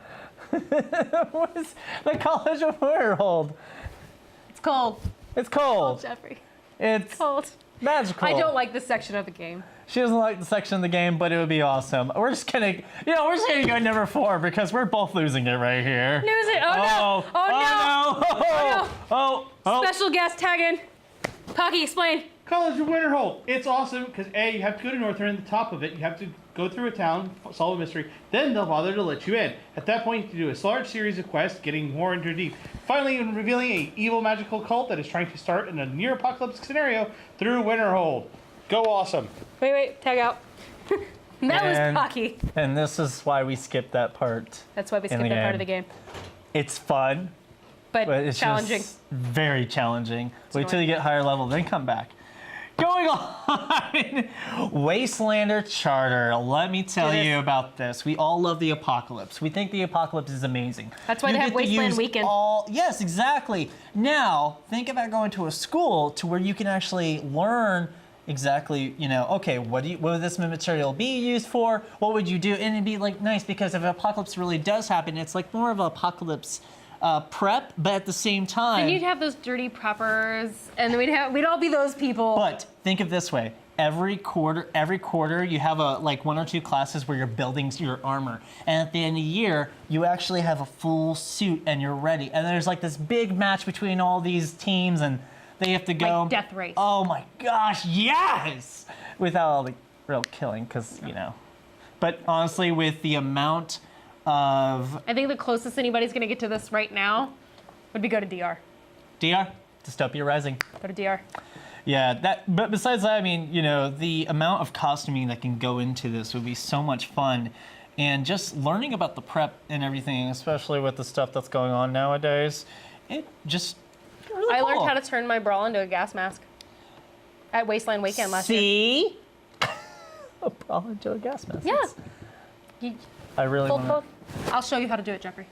Speaker 5: What is the College of Winter hold?
Speaker 9: It's cold.
Speaker 5: It's cold.
Speaker 9: Oh, Jeffrey.
Speaker 5: It's
Speaker 9: Cold.
Speaker 5: magical.
Speaker 9: I don't like this section of the game.
Speaker 5: She doesn't like the section of the game, but it would be awesome. We're just gonna go number 4 because we're both losing it right here.
Speaker 6: Lose it. Oh, no.
Speaker 5: Oh no.
Speaker 6: Oh,
Speaker 5: Oh.
Speaker 6: Special guest tagging. Pocky, explain.
Speaker 1: College of Winterhold. It's awesome because A, you have to go to Northern, the top of it. You have to go through a town, solve a mystery. Then they'll bother to let you in. At that point, you do a large series of quests, getting more into deep. Finally, revealing a evil magical cult that is trying to start in a near-apocalyptic scenario through Winterhold. Go awesome.
Speaker 6: Wait, tag out. That
Speaker 5: And-
Speaker 6: was Pocky.
Speaker 5: And this is why we skipped that part.
Speaker 6: That's why we
Speaker 5: in
Speaker 6: skipped
Speaker 5: the
Speaker 6: that part of the
Speaker 5: game.
Speaker 6: game.
Speaker 5: It's fun,
Speaker 6: But
Speaker 5: but it's
Speaker 6: challenging.
Speaker 5: just very challenging. Wait till
Speaker 6: annoying.
Speaker 5: you get higher level, then come back. Going on, Wastelander Charter. Let me tell
Speaker 6: Do
Speaker 5: you
Speaker 6: this.
Speaker 5: about this. We all love the apocalypse. We think the apocalypse is amazing.
Speaker 6: That's why
Speaker 5: You
Speaker 6: they have
Speaker 5: get to
Speaker 6: Wasteland
Speaker 5: use
Speaker 6: Weekend.
Speaker 5: Yes, exactly. Now, think about going to a school to where you can actually learn exactly, okay, what would this material be used for? What would you do? And it'd be like nice because if apocalypse really does happen, it's like more of an apocalypse prep, but at the same time.
Speaker 6: Then you'd have those dirty preppers, and we'd all be those people.
Speaker 5: But think of this way: every quarter, you have like 1 or 2 classes where you're building your armor, and at the end of the year, you actually have a full suit and you're ready. And there's like this big match between all these teams, and they have to go.
Speaker 6: Like Death Race.
Speaker 5: Oh my gosh, yes! Without all the real killing, because But honestly, with the amount of
Speaker 6: I think the closest anybody's gonna get to this right now would be go to DR.
Speaker 5: DR, Dystopia Rising.
Speaker 6: Go to DR.
Speaker 5: Yeah, but besides that, I mean, the amount of costuming that can go into this would be so much fun. And just learning about the prep and everything, especially with the stuff that's going on nowadays, it just really
Speaker 6: I
Speaker 5: cool.
Speaker 6: learned how to turn my bra into a gas mask at Wasteland Weekend last year.
Speaker 5: See? A bra into a gas mask.
Speaker 6: Yeah. You,
Speaker 5: I really
Speaker 6: fold
Speaker 5: want
Speaker 6: both. I'll show you how to do it, Jeffrey.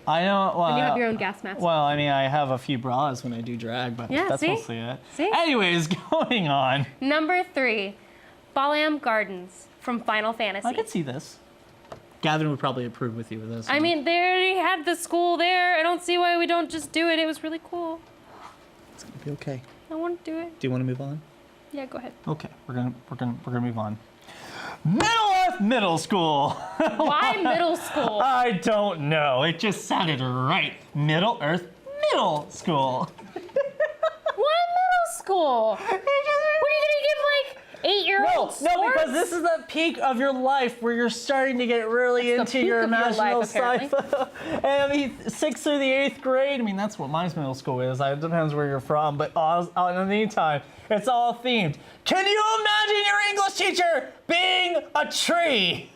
Speaker 5: I know. Well,
Speaker 6: And you have your own gas mask.
Speaker 5: Well, I mean, I have a few bras when I do drag, but
Speaker 6: Yeah,
Speaker 5: that's
Speaker 6: see?
Speaker 5: mostly it.
Speaker 6: See?
Speaker 5: Anyways, going on.
Speaker 6: Number 3, Balam Gardens from Final Fantasy.
Speaker 5: I could see this. Gavin would probably approve with you with this.
Speaker 6: I mean, they already had the school there. I don't see why we don't just do it. It was really cool.
Speaker 5: It's gonna be okay.
Speaker 6: I want to do it.
Speaker 5: Do you want to move on?
Speaker 6: Yeah, go ahead.
Speaker 5: Okay, we're gonna move on. Middle Earth Middle School.
Speaker 6: Why middle school?
Speaker 5: I don't know. It just sounded right. Middle Earth Middle School.
Speaker 6: Why middle school? What are you gonna give like 8-year-olds?
Speaker 5: No, because this is the peak of your life where you're starting to get really
Speaker 6: It's the
Speaker 5: into your
Speaker 6: peak of your
Speaker 5: imaginal
Speaker 6: life, apparently.
Speaker 5: sci-fi. And I mean, 6th through the 8th grade. I mean, that's what my middle school is. It depends where you're from, but in the meantime, it's all themed. Can you imagine your English teacher being a tree?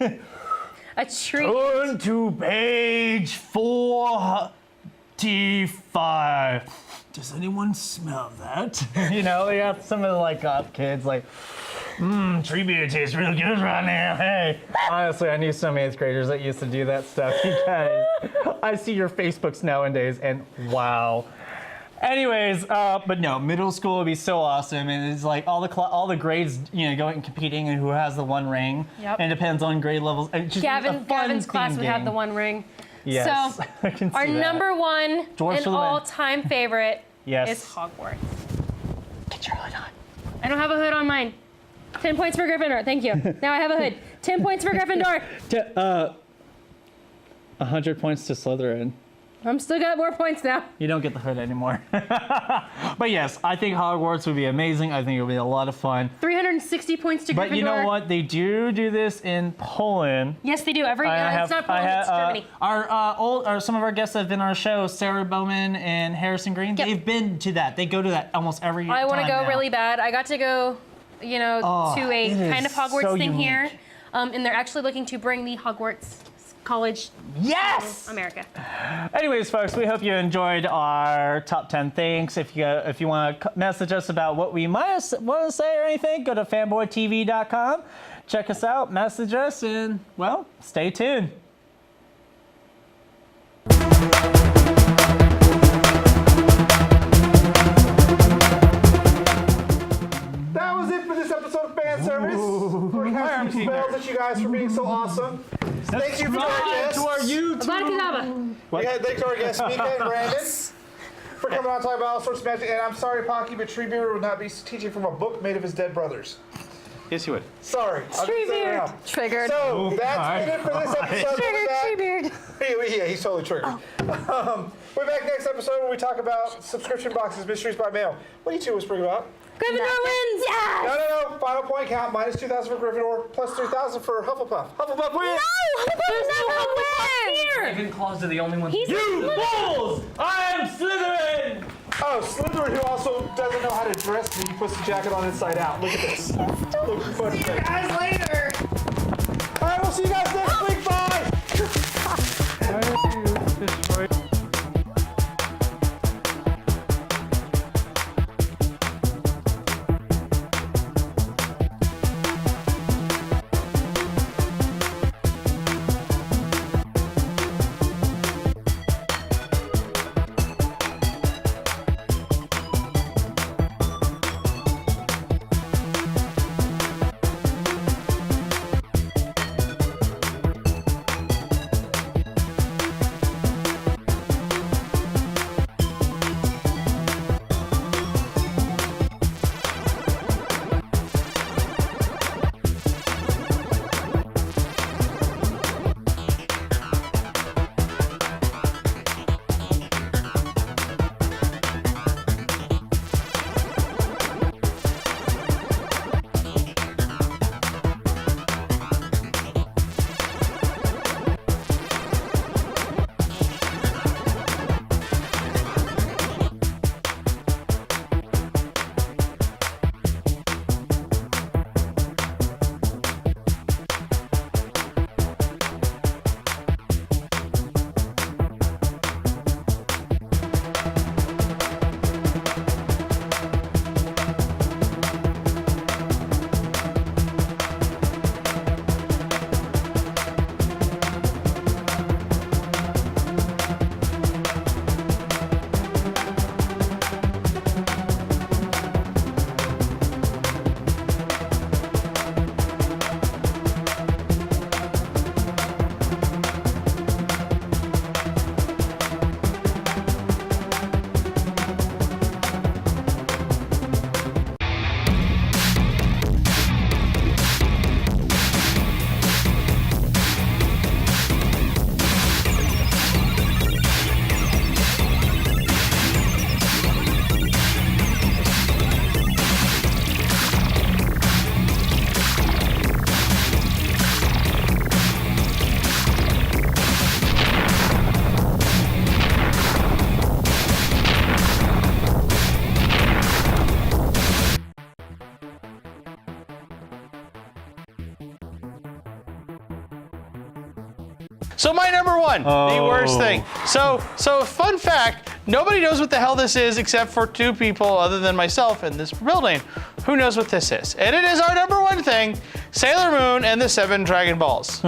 Speaker 6: A tree.
Speaker 5: Turn to page 45. does anyone smell that? You know, they got some of the like kids like, tree beer tastes real good right now. Hey, honestly, I knew some 8th graders that used to do that stuff because I see your Facebooks nowadays and wow. Anyways, but no, middle school would be so awesome, and it's like all the grades, you know, going and competing, and who has the one ring.
Speaker 9: Yep.
Speaker 5: And it depends on grade levels. And it's just a fun
Speaker 9: Gavin's class
Speaker 5: theme
Speaker 9: would have
Speaker 5: game.
Speaker 9: the one ring.
Speaker 5: Yes,
Speaker 9: So
Speaker 5: I can see
Speaker 9: our
Speaker 5: that.
Speaker 9: number one
Speaker 5: George
Speaker 9: and
Speaker 5: for the win.
Speaker 9: all-time favorite
Speaker 5: Yes.
Speaker 9: is Hogwarts.
Speaker 5: Get your hood on.
Speaker 9: I don't have a hood on mine. 10 points for Gryffindor. Thank you. Now I have a hood. 10 points for Gryffindor.
Speaker 5: 100 points to Slytherin.
Speaker 9: I'm still got more points now.
Speaker 5: You don't get the hood anymore. But yes, I think Hogwarts would be amazing. I think it would be a lot of fun.
Speaker 9: 360 points to Gryffindor.
Speaker 5: But you know what? They do this in Poland.
Speaker 9: Yes, they do. It's not Poland, it's Germany.
Speaker 5: Some of our guests that have been on our show, Sarah Bowman and Harrison Green,
Speaker 9: Yep.
Speaker 5: they've been to that. They go to that almost every year.
Speaker 9: I want to go really bad. I got to go, to a
Speaker 5: it is
Speaker 9: kind of Hogwarts
Speaker 5: so
Speaker 9: thing here.
Speaker 5: unique.
Speaker 9: And they're actually looking to bring the Hogwarts College
Speaker 5: Yes!
Speaker 9: to America.
Speaker 5: Anyways, folks, we hope you enjoyed our top 10 things. If you want to message us about what we might want to say or anything, go to fanboytv.com. Check us out, message us, and, well, stay tuned.
Speaker 2: That was it for this episode of Fanservice. We're having some spells at you guys for being so awesome. Thank you for our guests.
Speaker 9: Abracadabra.
Speaker 2: Yeah, thanks to our guests, Mika and Branden, for coming on and talking about all sorts of magic. And I'm sorry, Pocky, but Treebeard would not be teaching from a book made of his dead brothers.
Speaker 1: Yes, you would.
Speaker 2: Sorry.
Speaker 9: Treebeard.
Speaker 7: Triggered.
Speaker 2: So that's been it for this episode.
Speaker 9: Treebeard.
Speaker 2: Yeah, he's totally triggered. We're back next episode where we talk about subscription boxes, mysteries by mail. What are you two whispering about?
Speaker 9: Gryffindor wins.
Speaker 7: Yes!
Speaker 2: No. Final point count. Minus 2,000 for Gryffindor, plus 3,000 for Hufflepuff. Hufflepuff wins!
Speaker 9: There's no Hufflepuff here.
Speaker 8: Ravenclaws are the only ones.
Speaker 9: He's
Speaker 5: Fools! I am Slytherin!
Speaker 2: Oh, Slytherin, who also doesn't know how to dress me, he puts the jacket on inside out. Look at this. Look funny. See you guys later. All right, we'll see you guys next week. Bye.
Speaker 1: So my number one, the worst thing. So fun fact, Nobody knows what the hell this is except for 2 people other than myself in this building. Who knows what this is? And it is our #1 thing, Sailor Moon and the 7 Dragon Balls.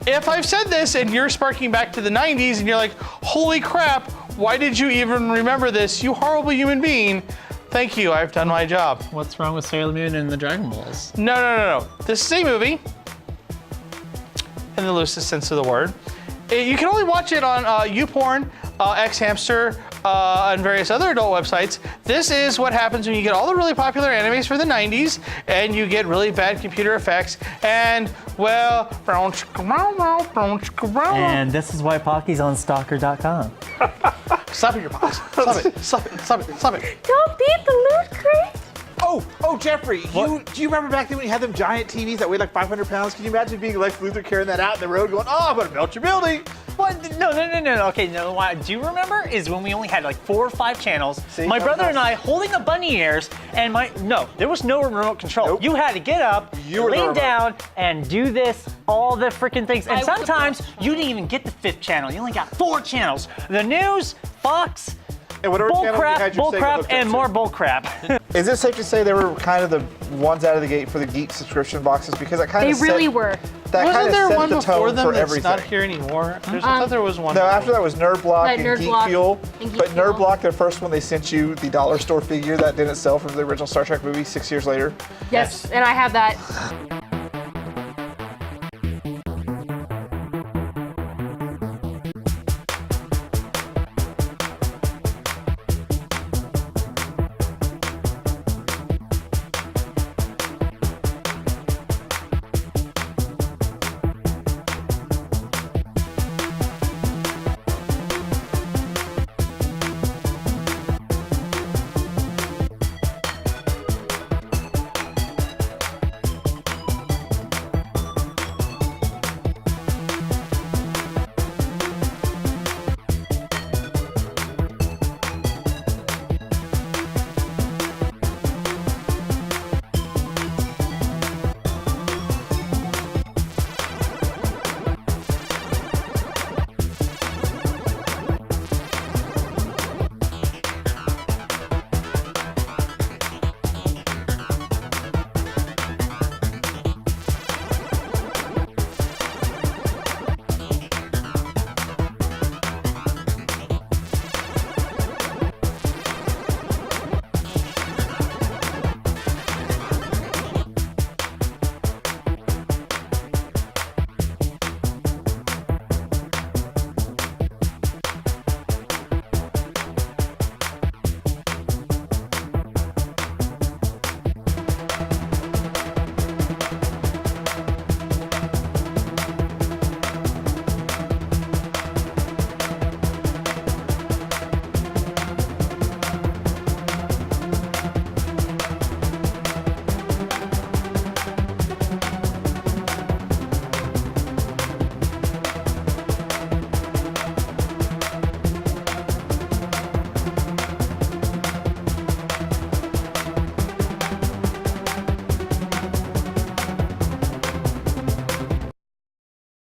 Speaker 1: If I've said this and you're sparking back to the 90s and you're like, holy crap, why did you even remember this, you horrible human being? Thank you, I've done my job.
Speaker 5: What's wrong with Sailor Moon and the Dragon Balls?
Speaker 1: No. This is a movie, in the loosest sense of the word. You can only watch it on YouPorn, X-Hamster, and various other adult websites. This is what happens when you get all the really popular animes for the 90s, and you get really bad computer effects, and, well,
Speaker 5: And this is why Pocky's on stalker.com.
Speaker 1: Stop it, your box. Stop it.
Speaker 4: Don't beat the loot crate.
Speaker 2: Oh, Jeffrey, do you remember back then when you had them giant TVs that weighed like 500 pounds? Can you imagine being Lex Luthor carrying that out in the road going, oh, I'm going to melt your building?
Speaker 5: What? No. Okay, no, what I do remember is when we only had like 4 or 5 channels, my brother and I holding a bunny ears, and there was no remote control.
Speaker 2: Nope.
Speaker 5: You had to get up, lean down, and do this, all the freaking things. And sometimes you didn't even get the 5th channel. You only got 4 channels. The news, Fox,
Speaker 2: And whatever channel you had your Sega
Speaker 5: bullcrap,
Speaker 2: hooked up
Speaker 5: and
Speaker 2: to.
Speaker 5: more bullcrap.
Speaker 2: Is it safe to say they were kind of the ones out of the gate for the Geek subscription boxes? Because it kind
Speaker 9: They
Speaker 2: of
Speaker 9: really were.
Speaker 2: That kind
Speaker 1: Wasn't
Speaker 2: of
Speaker 1: there
Speaker 2: set
Speaker 1: one
Speaker 2: the
Speaker 1: before
Speaker 2: tone
Speaker 1: them
Speaker 2: for
Speaker 1: that's
Speaker 2: everything.
Speaker 1: not here anymore? I thought there was one.
Speaker 2: No, after that was Nerd Block
Speaker 9: Like
Speaker 2: and
Speaker 9: Nerd
Speaker 2: Geek
Speaker 9: Block
Speaker 2: Fuel.
Speaker 9: and Geek
Speaker 2: But
Speaker 9: Fuel.
Speaker 2: Nerd Block, the first one, they sent you the dollar store figure that didn't sell from the original Star Trek movie 6 years later.
Speaker 9: Yes, and I have that.